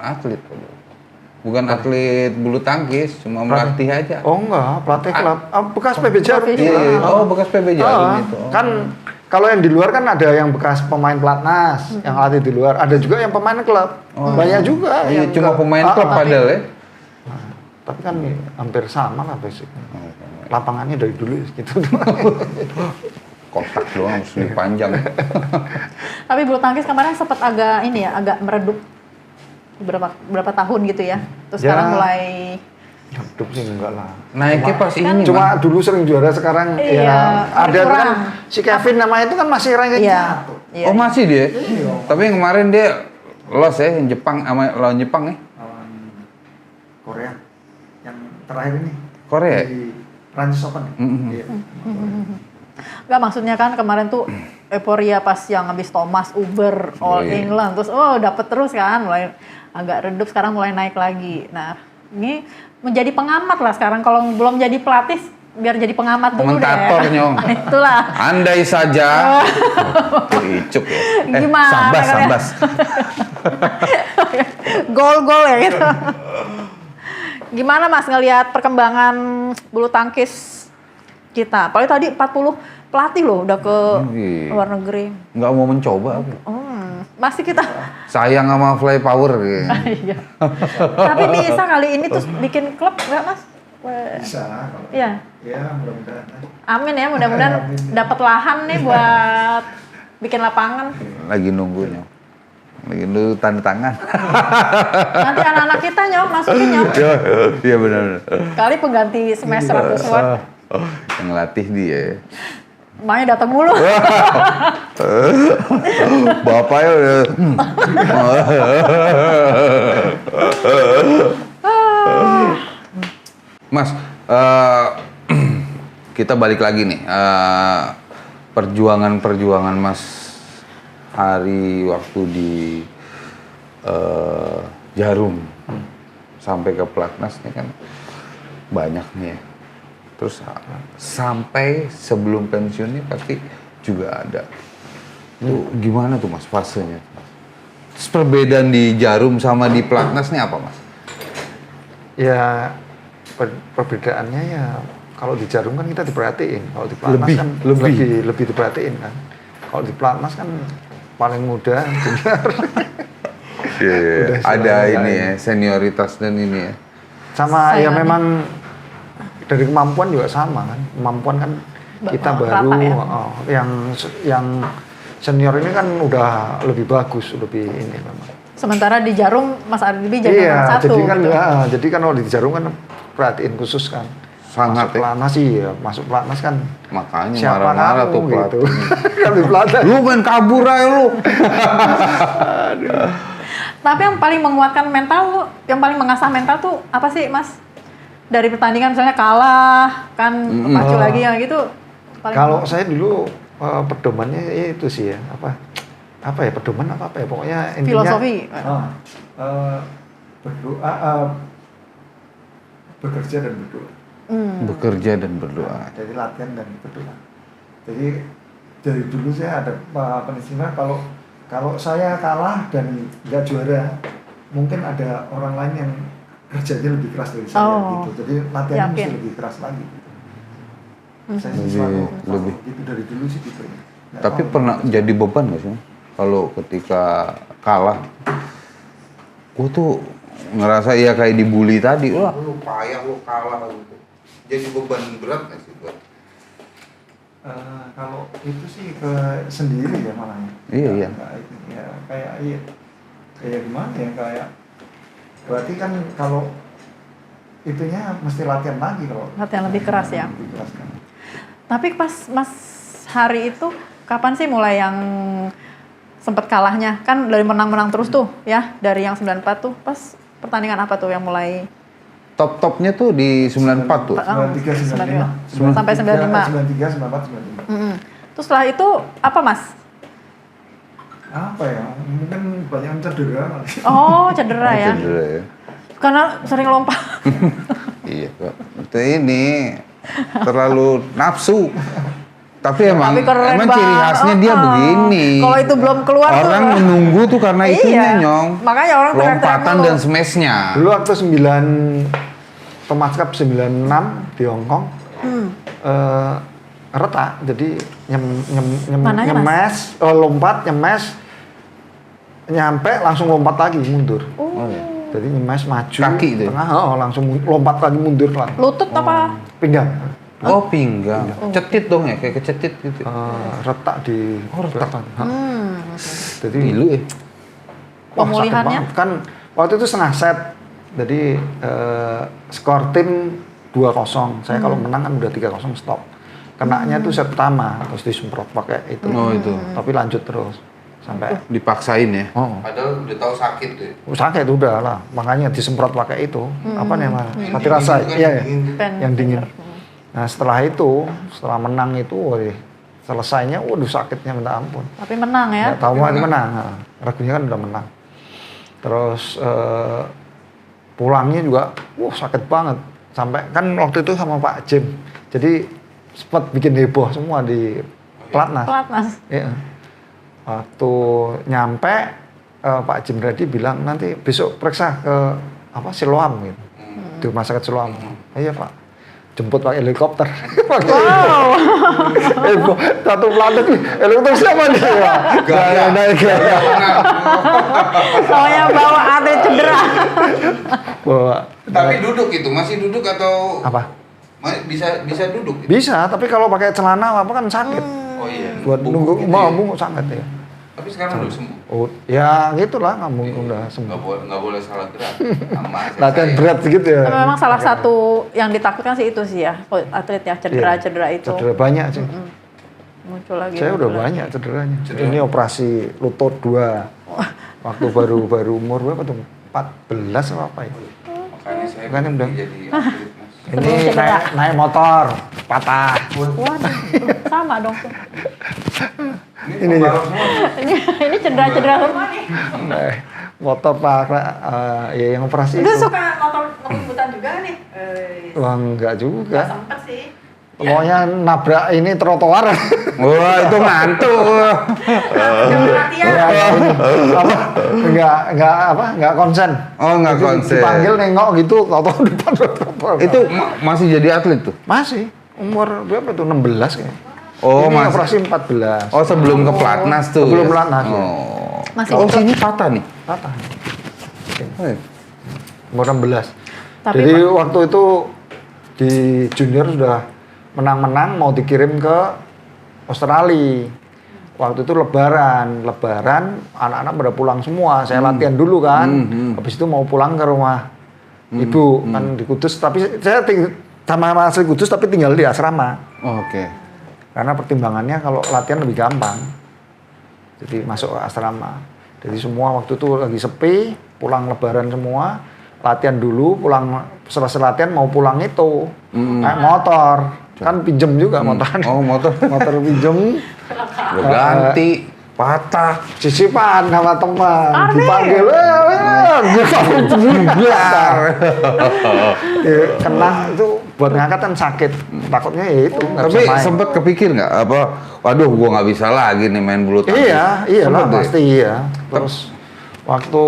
atlet. Bukan atlet bulu tangkis, cuma melatih aja. Oh enggak, pelatih klub. Bekas PB Jarum. Profesi. Iya, oh bekas PB Jarum itu. Oh. Kan kalau yang di luar kan ada yang bekas pemain pelatnas, yang latih di luar. Ada juga yang pemain klub. Banyak juga. Iya, yang cuma pemain klub padahal ya. Tapi kan hampir sama lah basicnya. Lapangannya dari dulu gitu. Kotak doang harus lebih panjang. Tapi bulu tangkis kemarin sempat agak ini ya, agak meredup berapa tahun gitu ya. Terus Ya. sekarang mulai Hidup sih enggak lah. Naiknya pas ini, Cuma dulu sering juara, sekarang Iya, ya ada kurang. kan si Kevin namanya itu kan masih ranking iya. 1. Iya. Oh masih dia? Tapi yang kemarin dia loss ya, yang Jepang sama lawan Jepang ya? Lawan Korea yang terakhir ini. Korea? Di Prancis Open. Iya. Enggak, maksudnya kan kemarin tuh euforia pas yang habis Thomas Uber All iya. England terus dapet terus kan, mulai agak redup, sekarang mulai naik lagi. Nah, ini menjadi pengamat lah sekarang, kalau belum jadi pelatih biar jadi pengamat dulu Komentator, deh. Nyong. Itulah. Andai saja. Icuk ya. Gimana Sambas, kalian? sambas. Gol-gol ya gitu. Gimana Mas ngelihat perkembangan bulu tangkis kita? Apalagi tadi 40 pelatih loh udah ke Iya. luar negeri. Nggak mau mencoba apa? Masih kita. Sayang sama fly power kayaknya. Iya. Tapi bisa kali ini terus bikin klub nggak Mas? Bisa kalau. Iya. Ya, mudah-mudahan. Amin ya, mudah-mudahan dapat lahan nih buat bikin lapangan. Lagi nunggunya. Lagi nunggu tanda tangan. Nanti anak-anak kita Nyok, masukin Nyok. Iya benar. Kali pengganti smash 100 watt. Yang latih dia. Makanya datang mulu. Bapaknya udah. Mas, kita balik lagi nih. Perjuangan Mas Hari waktu di Jarum sampai ke Platnas nih kan banyak nih ya. Terus sampai sebelum pensiun nih pasti juga ada. Tuh, gimana tuh Mas fasenya? Terus perbedaan di Jarum sama di Platnas nih apa Mas? Ya perbedaannya ya kalau di Jarum kan kita diperhatiin, kalau di Platnas Lebih, kan lebih. lebih diperhatiin kan. Kalau di Platnas kan paling muda, junior. Iya, Udah ada selesai. ini ya, senioritas dan ini ya. Sama ya Sayangannya. memang dari kemampuan juga sama kan. Kemampuan kan kita Rata baru ya? yang senior ini kan udah lebih bagus, lebih ini memang. Sementara di Jarum Mas Ardibi jadi nomor Iya, satu. jadi kan gitu. jadi kan kalau di Jarum kan perhatiin khusus kan. Sangat masuk ya. pelatnas sih ya, masuk pelatnas kan Makanya siapa marah-marah kamu tuh gitu. pelatih. Kan di pelatnas. Lu main kabur aja lu. Tapi yang paling menguatkan mental, yang paling mengasah mental tuh apa sih Mas? Dari pertandingan misalnya kalah, kan pacu lagi yang gitu. paling- Kalau saya dulu pedomannya itu sih ya, apa ya pedoman apa ya pokoknya intinya Filosofi. berdoa, bekerja dan berdoa. Bekerja dan berdoa. Jadi latihan dan berdoa. Jadi dari dulu saya ada prinsipnya kalau saya kalah dan nggak juara, mungkin ada orang lain yang kerjanya lebih keras dari saya Oh, gitu. Jadi latihannya yakin. mesti lebih keras lagi. Gitu. Saya Lebih- sih selalu lebih. gitu dari dulu sih gitu. Nggak Tapi tahu. pernah jadi beban gak sih? Kalau ketika kalah, gue tuh ngerasa ya kayak dibully tadi. Wah, lu payah, lu kalah gitu. Jadi beban berat gak sih buat? Kalau itu sih ke sendiri ya malahnya. Iya, iya. Ya kayak gimana ya kayak berarti kan kalau itunya mesti latihan lagi kalau Latihan lebih keras ya. Lebih keras kan. Tapi pas Mas Hari itu kapan sih mulai yang sempet kalahnya? Kan dari menang-menang terus tuh ya, dari yang 94 tuh pas pertandingan apa tuh yang mulai Top-topnya tuh di 94 tuh. 93, 95. Sampai 95. 93, 94, 95. Terus setelah itu apa Mas? Apa ya? Mungkin banyak yang cedera kali. Oh, cedera ya. Cedera ya. Karena sering lompat. Iya kok. Itu ini terlalu nafsu. Tapi emang Tapi keren emang ciri banget. khasnya dia begini. Kalau itu belum keluar tuh, orang menunggu tuh karena Iya. itunya nyong. Makanya orang teriak-teriak lompatan mulu. dan smashnya. Dulu waktu 9 Thomas Cup 96 di Hong Kong. Retak, jadi Mananya, nyemes, lompat, nyemes, nyampe langsung lompat lagi mundur. Oh, iya. Jadi nyemes maju Kaki itu? tengah, langsung lompat lagi mundur lagi. Lutut apa? Pinggang. Oh pinggang. Cetit dong ya, kayak kecetit gitu. Retak di belakang. Jadi Pilu ya. wah, sakit Pemulihannya? banget. Kan waktu itu setengah set. Jadi skor tim 2-0. Saya kalau menang kan udah 3-0 stop. Kenanya tuh set pertama terus disemprot pakai itu. Oh itu. Tapi lanjut terus sampai Dipaksain ya. oh, Padahal udah tahu sakit tuh. Ya. sakit udah lah. Makanya disemprot pakai itu. Apa namanya? Yang Mati dingin rasa. itu kan, Iya, yang iya. dingin tuh. Pen. Yang dingin. Nah, setelah itu, setelah menang itu, wih, selesainya waduh sakitnya minta ampun. Tapi menang ya. Nggak tahu mah menang. Nah, ragunya kan udah menang. Terus pulangnya juga, sakit banget. Sampai kan waktu itu sama Pak Jim. Jadi sempat bikin heboh semua di pelatnas. Pelatnas. Iya. Waktu nyampe Pak Jim Radi bilang nanti besok periksa ke Siloam gitu. Di rumah sakit Siloam. Iya Pak. Jemput pakai helikopter. Wow. Heboh. Satu pelatnas nih. Helikopter siapa nih? Gaya. Naik gaya. Soalnya bawa atlet cedera. Bawa. Tapi duduk itu masih duduk atau Apa? bisa duduk? Gitu? Bisa, tapi kalau pakai celana apa kan sakit. Oh iya. Buat nunggu bungkuk sangat ya. Tapi sekarang udah sembuh. Oh, ya gitulah ngambung udah sembuh. Nggak boleh salah gerak. Sama Latihan saya. berat gitu ya. Tapi memang salah satu yang ditakutkan sih itu sih ya, atlet ya, cedera-cedera itu. Cedera banyak sih. Muncul lagi. Saya udah muncul lagi. banyak cederanya. Cedera. Ini operasi lutut 2. Waktu baru umur berapa tuh? 14 apa ya? Makanya saya Makanya udah. jadi atlet, Mas. Sebelum Ini cedera. naik motor patah. Waduh, sama dong tuh. Ini pembalap semua. Ini cedera-cedera semua nih. Naik motor ya yang operasi Lu itu. suka motor ngebut-ngebutan juga kan nih? Wah enggak juga. Sempet sih. Pokoknya nabrak ini trotoar. Wah itu ngantuk. Jangan latihan. Enggak konsen. Oh, nggak Jadi konsen. Dipanggil nengok gitu, tahu depan trotoar. Itu masih jadi atlet tuh. masih umur berapa tuh 16 kayaknya. Oh, ini Mas. operasi 14. Oh, sebelum ke Platnas tuh. Sebelum ya? Platnas, ya. Oh. Masih Oh, ikut. sini patah nih. Patah. Oh, iya. Umur 16. Tapi Jadi waktu itu di junior sudah menang-menang mau dikirim ke Australia. Waktu itu lebaran anak-anak pada pulang semua. Saya latihan dulu kan. Habis itu mau pulang ke rumah ibu kan di Kudus. Tapi saya sama asli Kudus tapi tinggal di asrama. Oh, oke. Karena pertimbangannya kalau latihan lebih gampang. Jadi masuk ke asrama. Jadi semua waktu itu lagi sepi, pulang lebaran semua, latihan dulu, pulang selesai latihan mau pulang itu naik motor, kan pinjem juga motornya. Oh, motor. Motor pinjem, Udah ganti, patah. sisipan sama teman, dipanggil, kena itu buat ngangkat kan sakit, takutnya ya itu nggak Tapi bisa main. sempet kepikir nggak apa? Waduh, gua nggak bisa lagi nih main bulu tangkis. Iya lah Sempet deh. pasti iya. Terus waktu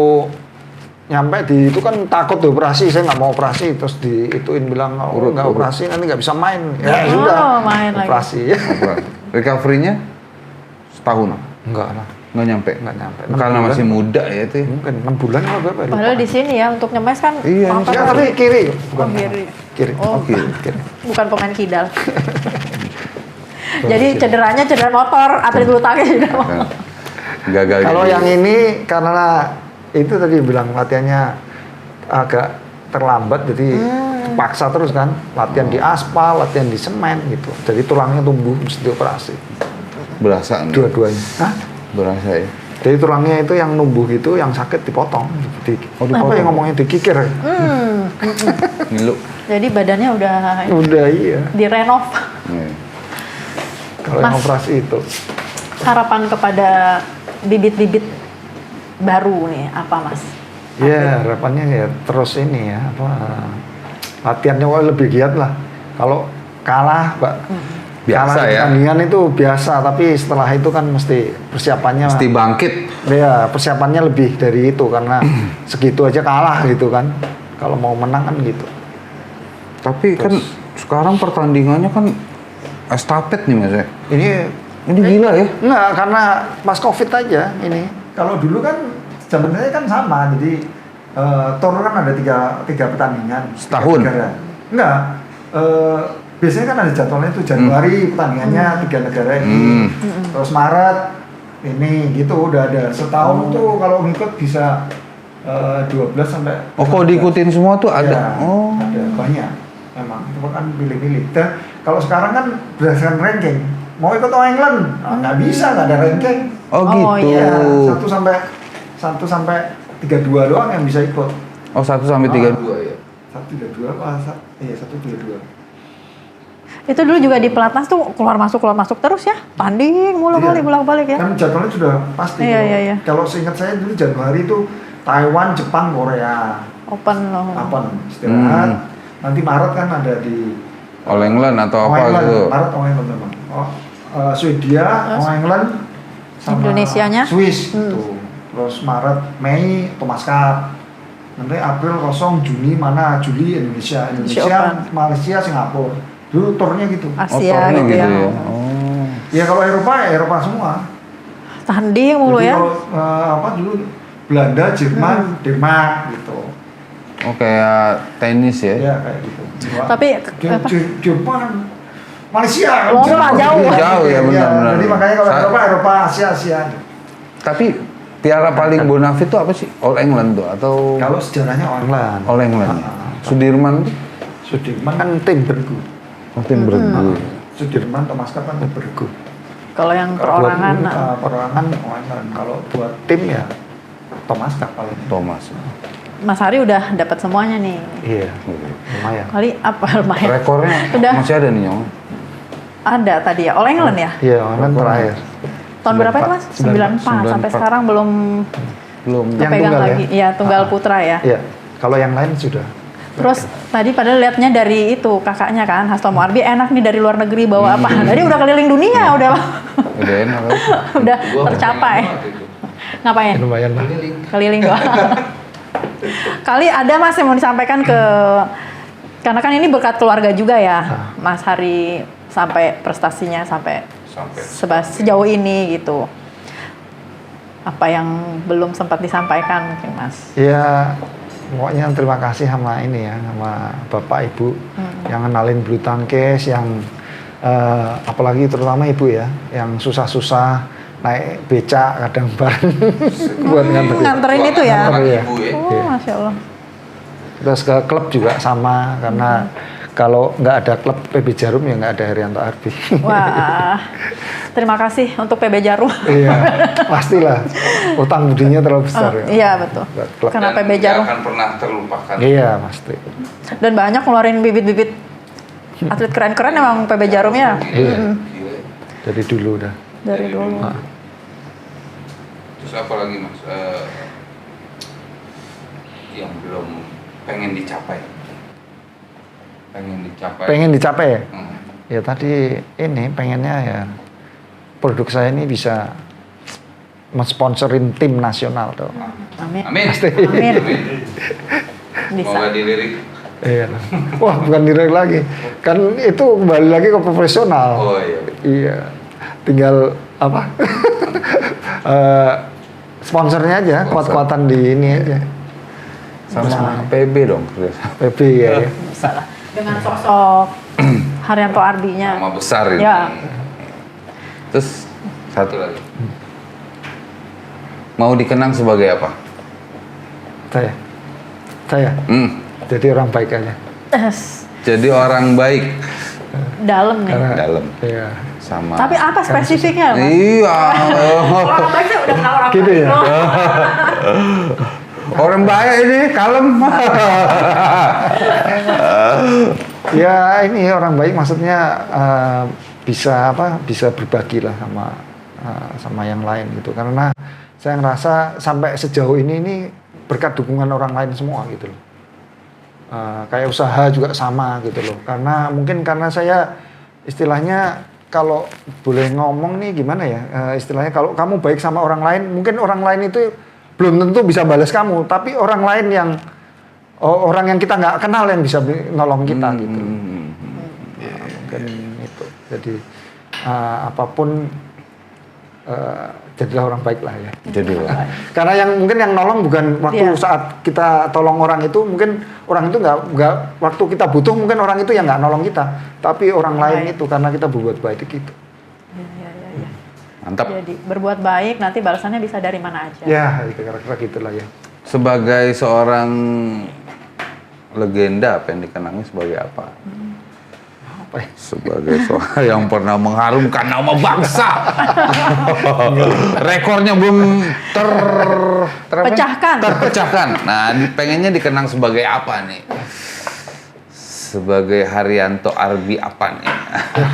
nyampe di itu kan takut tuh operasi, saya nggak mau operasi, terus diituin bilang oh, nggak operasi nanti nggak bisa main. Ya Oh, sudah, main lagi. operasi. Apa? Recovery-nya setahun? Enggak lah, Nggak nyampe? nggak nyampe. Karena 6 bulan. masih muda ya itu. ya. Mungkin 6 bulan apa berapa? ya? padahal di sini ya untuk nyemes kan Iya, angkat Ya, harus- tapi kiri, bukan Oh, kiri. Kiri. Oh. Oke. Kiri. bukan pemain kidal. Jadi cederanya cedera motor, atlet bulu tangkis cedera motor. Gagal. Kalau jadi- yang ini karena itu tadi bilang latihannya agak terlambat, jadi paksa terus kan, latihan di aspal, latihan di semen gitu. Jadi tulangnya tumbuh mesti dioperasi. berasa nih. Dua-duanya. Hah? Berasa ya. Jadi tulangnya itu yang numbuh itu, yang sakit dipotong. Oh, Apa dipotong. yang ngomongnya dikikir? Ngilu. Jadi badannya udah Udah iya. direnov. Nih. Kalau yang Mas. operasi itu. Harapan kepada bibit-bibit baru nih apa Mas? Ya harapannya ya terus ini ya apa latihannya lebih giat lah. Kalau kalah, Pak. Biasa kalah di ya. pertandingan itu biasa, tapi setelah itu kan mesti persiapannya. Mesti bangkit. Ya persiapannya lebih dari itu karena segitu aja kalah gitu kan. Kalau mau menang kan gitu. Tapi kan sekarang pertandingannya kan estafet nih Mas ya. Ini Gila ya. enggak karena pas Covid aja ini. Kalau dulu kan sebenarnya kan sama, jadi tour kan ada tiga pertandingan. Setahun? 3 negara. Enggak. Biasanya kan ada jadwalnya itu Januari pertandingannya 3 negara ini. Terus Maret ini gitu udah ada. Setahun tuh kalau ngikut bisa 12 sampai. Oh, kalau diikutin semua tuh ada. Ya, Oh. ada banyak. Memang itu kan pilih-pilih. Dan kalau sekarang kan berdasarkan ranking. Mau ikut All England, nggak bisa, nggak ada ranking. Oh, Oh, gitu. Iya, 1 sampai 32 doang yang bisa ikut. Oh, 1 sampai 32 ya. 132 apa? Iya, 132. Itu dulu juga di pelatnas tuh keluar masuk terus ya, tanding mulu kali Iya. bolak-balik ya. Kan jadwalnya sudah pasti. Iya, kalau- iya, iya. Kalau seingat saya dulu Januari itu Taiwan, Jepang, Korea. Open loh. Apa? Istirahat. Nanti Maret kan ada di All England atau All apa England, gitu. Maret All England memang. Swedia, Terus? All England, sama Indonesianya? Swiss gitu. Terus Maret, Mei Thomas Cup. Nanti April kosong, Juni mana? Juli Indonesia, Open. Malaysia, Singapura. Dulu turnya gitu. Asia Motornya gitu ya. Oh. Ya kalau Eropa ya Eropa semua. Tanding mulu Jadi ya. kalau apa dulu Belanda, Jerman, Denmark gitu. Oh, kayak tenis ya. Ya kayak gitu. Tapi apa? Jerman, Malaysia. Loh, Jerman. jauh. Jauh ya, benar-benar. Jadi makanya kalau Sa- Eropa, Asia. Tapi piala paling bonafit itu apa sih? All England tuh atau Kalau sejarahnya All England. All England ya? Sudirman tuh? Sudirman kan tim bergu. Oh, tim bergu. Sudirman, Thomas Cup kan tim bergu. Kalau yang Kalau buat, perorangan, perorangan All England. Kalau buat tim ya Thomas Cup paling. Thomas. Mas Hari udah dapat semuanya nih. Iya, lumayan. Kali apa lumayan? Rekornya Udah. masih ada nih, Nyong. Ada tadi ya, All England ya? Iya, All England terakhir. Tahun berapa itu Mas? 94. Sampai 94. sekarang belum Belum. Yang kepegang tunggal ya? lagi. Iya, tunggal putra ya. Iya, kalau yang lain sudah. Terus tadi padahal liatnya dari itu kakaknya kan Hasto Moarbi enak nih dari luar negeri bawa apa? Tadi udah keliling dunia udah Udah enak kan? udah tercapai. Ngapain? Lumayan lah. Keliling doang. Kali ada Mas yang mau disampaikan ke karena kan ini berkat keluarga juga ya, Mas Hari sampai prestasinya sampai sejauh ini gitu. Apa yang belum sempat disampaikan mungkin Mas? Ya, pokoknya terima kasih sama ini ya, sama Bapak Ibu yang kenalin bulu tangkis, yang apalagi terutama Ibu ya, yang susah-susah naik becak kadang bareng buat nganterin itu ya? Nganter, ya. Oh, Masya Allah. Terus ke klub juga sama, karena kalau nggak ada klub PB Jarum ya nggak ada Herianto Arbi. Wah, terima kasih untuk PB Jarum. Iya, pastilah. Utang budinya terlalu besar ya. Iya betul. Buat klub. Karena Dan PB nggak Jarum. akan pernah terlupakan. Iya, pasti. Dan banyak ngeluarin bibit-bibit atlet keren-keren emang PB Jarum ya. Iya. Dari dulu udah. Dari dulu. Terus apa lagi Mas? Yang belum pengen dicapai. Pengen dicapai ya? Hmm. Ya tadi ini pengennya ya produk saya ini bisa mensponsorin tim nasional tuh. Amin. Amin. Amin. Bisa. Semoga dilirik. Iya. Wah, bukan direct lagi. Kan itu kembali lagi ke profesional. Oh iya. Iya. Tinggal apa? Sponsornya aja, kuat-kuatan di ini aja. Sama PB dong. PP ya. Bisa lah. Dengan sosok Haryanto Arbinya. Nama besar ini. Ya. Terus satu lagi. Mau dikenang sebagai apa? Saya. Hmm. Jadi orang baik aja. Jadi orang baik. Dalam nih. Dalam. Iya. Sama. Tapi apa spesifiknya? Mas? Iya. Orang baik sih udah kenal orang Gitu baik. ya? loh. Orang baik ini kalem. Ya ini orang baik maksudnya bisa berbagi lah sama yang lain gitu, karena saya ngerasa sampai sejauh ini berkat dukungan orang lain semua gitu loh. Kayak usaha juga sama gitu loh, karena mungkin karena saya istilahnya kalau boleh ngomong nih gimana ya, istilahnya kalau kamu baik sama orang lain, mungkin orang lain itu belum tentu bisa balas kamu, tapi orang lain yang orang yang kita nggak kenal yang bisa nolong kita gitu. Mungkin itu. Jadi apapun jadilah orang baik lah ya. Jadilah. Karena yang mungkin yang nolong bukan waktu saat kita tolong orang itu, mungkin orang itu nggak waktu kita butuh, mungkin orang itu yang nggak nolong kita, tapi orang lain itu karena kita berbuat baik gitu. Iya. Mantap. Jadi berbuat baik nanti balasannya bisa dari mana aja. Ya, itu kira-kira gitulah ya. Sebagai seorang legenda, apa yang dikenangi sebagai apa? Apa ya? Sebagai seorang yang pernah mengharumkan nama bangsa. Rekornya belum terpecahkan. Nah, pengennya dikenang sebagai apa nih? Sebagai Haryanto Arbi apa nih?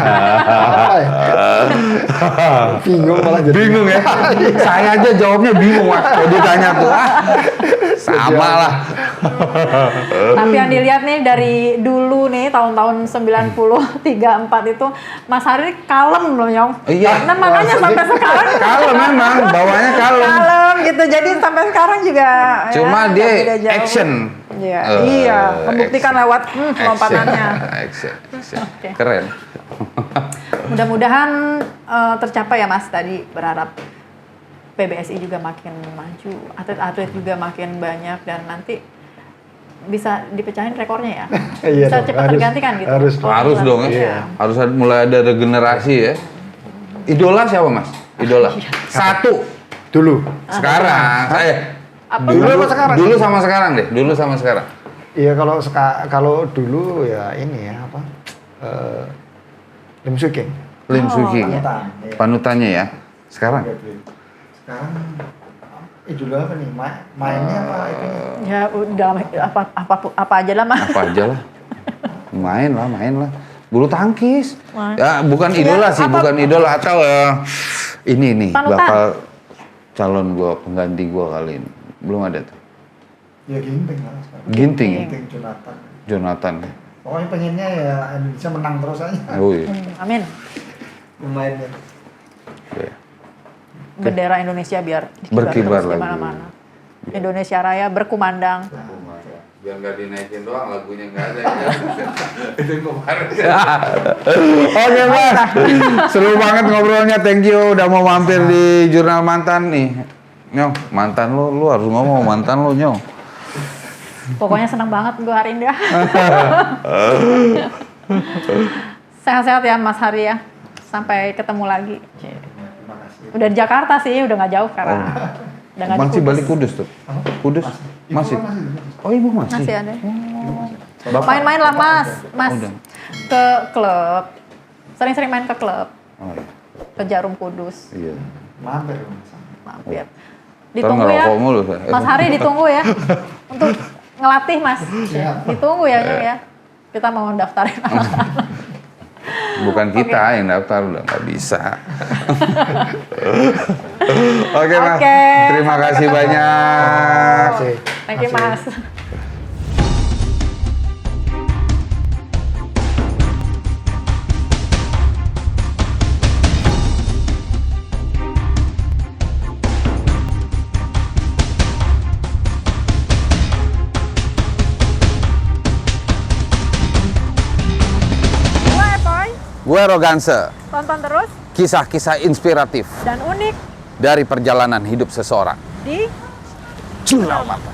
Apa ya? Bingung malah jadi. Bingung ya? Saya aja jawabnya bingung waktu ditanya tuh. Sama lah. Tapi yang dilihat nih dari dulu nih tahun-tahun 93-4 itu Mas Hari kalem loh Nyong. Iya. Nah makanya sampai sekarang Kalem memang, bawahnya kalem. kalem gitu. Jadi sampai sekarang juga Cuma ya, dia nggak beda jauh. action. Iya, iya, membuktikan action. lewat lompatannya. Action. Oke. Keren. Mudah-mudahan tercapai ya Mas, tadi berharap PBSI juga makin maju, atlet-atlet juga makin banyak, dan nanti bisa dipecahin rekornya ya. Iya Bisa dong, cepat tergantikan gitu. Harus dong ya. Iya. Harus mulai ada regenerasi ya. Idola siapa Mas? Idola. Satu. Dulu. Sekarang. Apa Dulu apa sekarang? Dulu sama sekarang deh. Dulu sama sekarang. Iya, kalau dulu ya ini ya apa? Lim Swee King. Lim Swee King. Panutan, iya. Panutannya ya. Sekarang. Sekarang idola apa nih? Mainnya apa itu? Ya udah apa aja lah Mas. Apa aja lah. Main lah. Bulu tangkis. Main. Ya, bukan Iya, idola sih, apa- bukan idola atau ini nih Panutan. bakal calon gua, pengganti gua kali ini. Belum ada tuh. Ya Ginting lah sekarang. Ginting. Ginting Jonathan. Jonathan. Pokoknya pengennya ya Indonesia menang terus aja. Oh iya. Amin. Pemainnya. Oke. Bendera Indonesia biar Berkibar terus di lagi. mana-mana. Indonesia Raya berkumandang. Biar nggak dinaikin doang, lagunya nggak ada. Itu yang kemarin. Oke Mas, seru banget ngobrolnya. Thank you udah mau mampir di Jurnal Mantan nih. Nyong, mantan lu harus ngomong mantan lu Nyong. Pokoknya senang banget gue hari ini ya. Sehat-sehat ya Mas Hari ya. Sampai ketemu lagi. Terima kasih. Udah di Jakarta sih, udah nggak jauh sekarang. Udah nggak di Masih Kudus. balik Kudus tuh? Kudus? Ibu Masih? kan masih. Oh ibu masih? Masih ada. Bapak? Main-main lah Mas. Mas Udah. ke klub. Sering-sering main ke klub. Oh iya. Ke Jarum Kudus. Iya. Mampir Mas. Mampir. Ntar Ditunggu ya. ngerokok mulu, saya. Mas Hari ditunggu ya. Untuk ngelatih Mas. Siap. Ditunggu ya Nyong ya. Kita mau daftarin anak-anak. Bukan kita yang daftar, udah nggak bisa. Oke Mas, Oke, terima sampai kasih ketemu. banyak. Thank you Mas. Gue Epoy, Gue Roganse, tonton terus kisah-kisah inspiratif dan unik dari perjalanan hidup seseorang. di Jurnal Mata.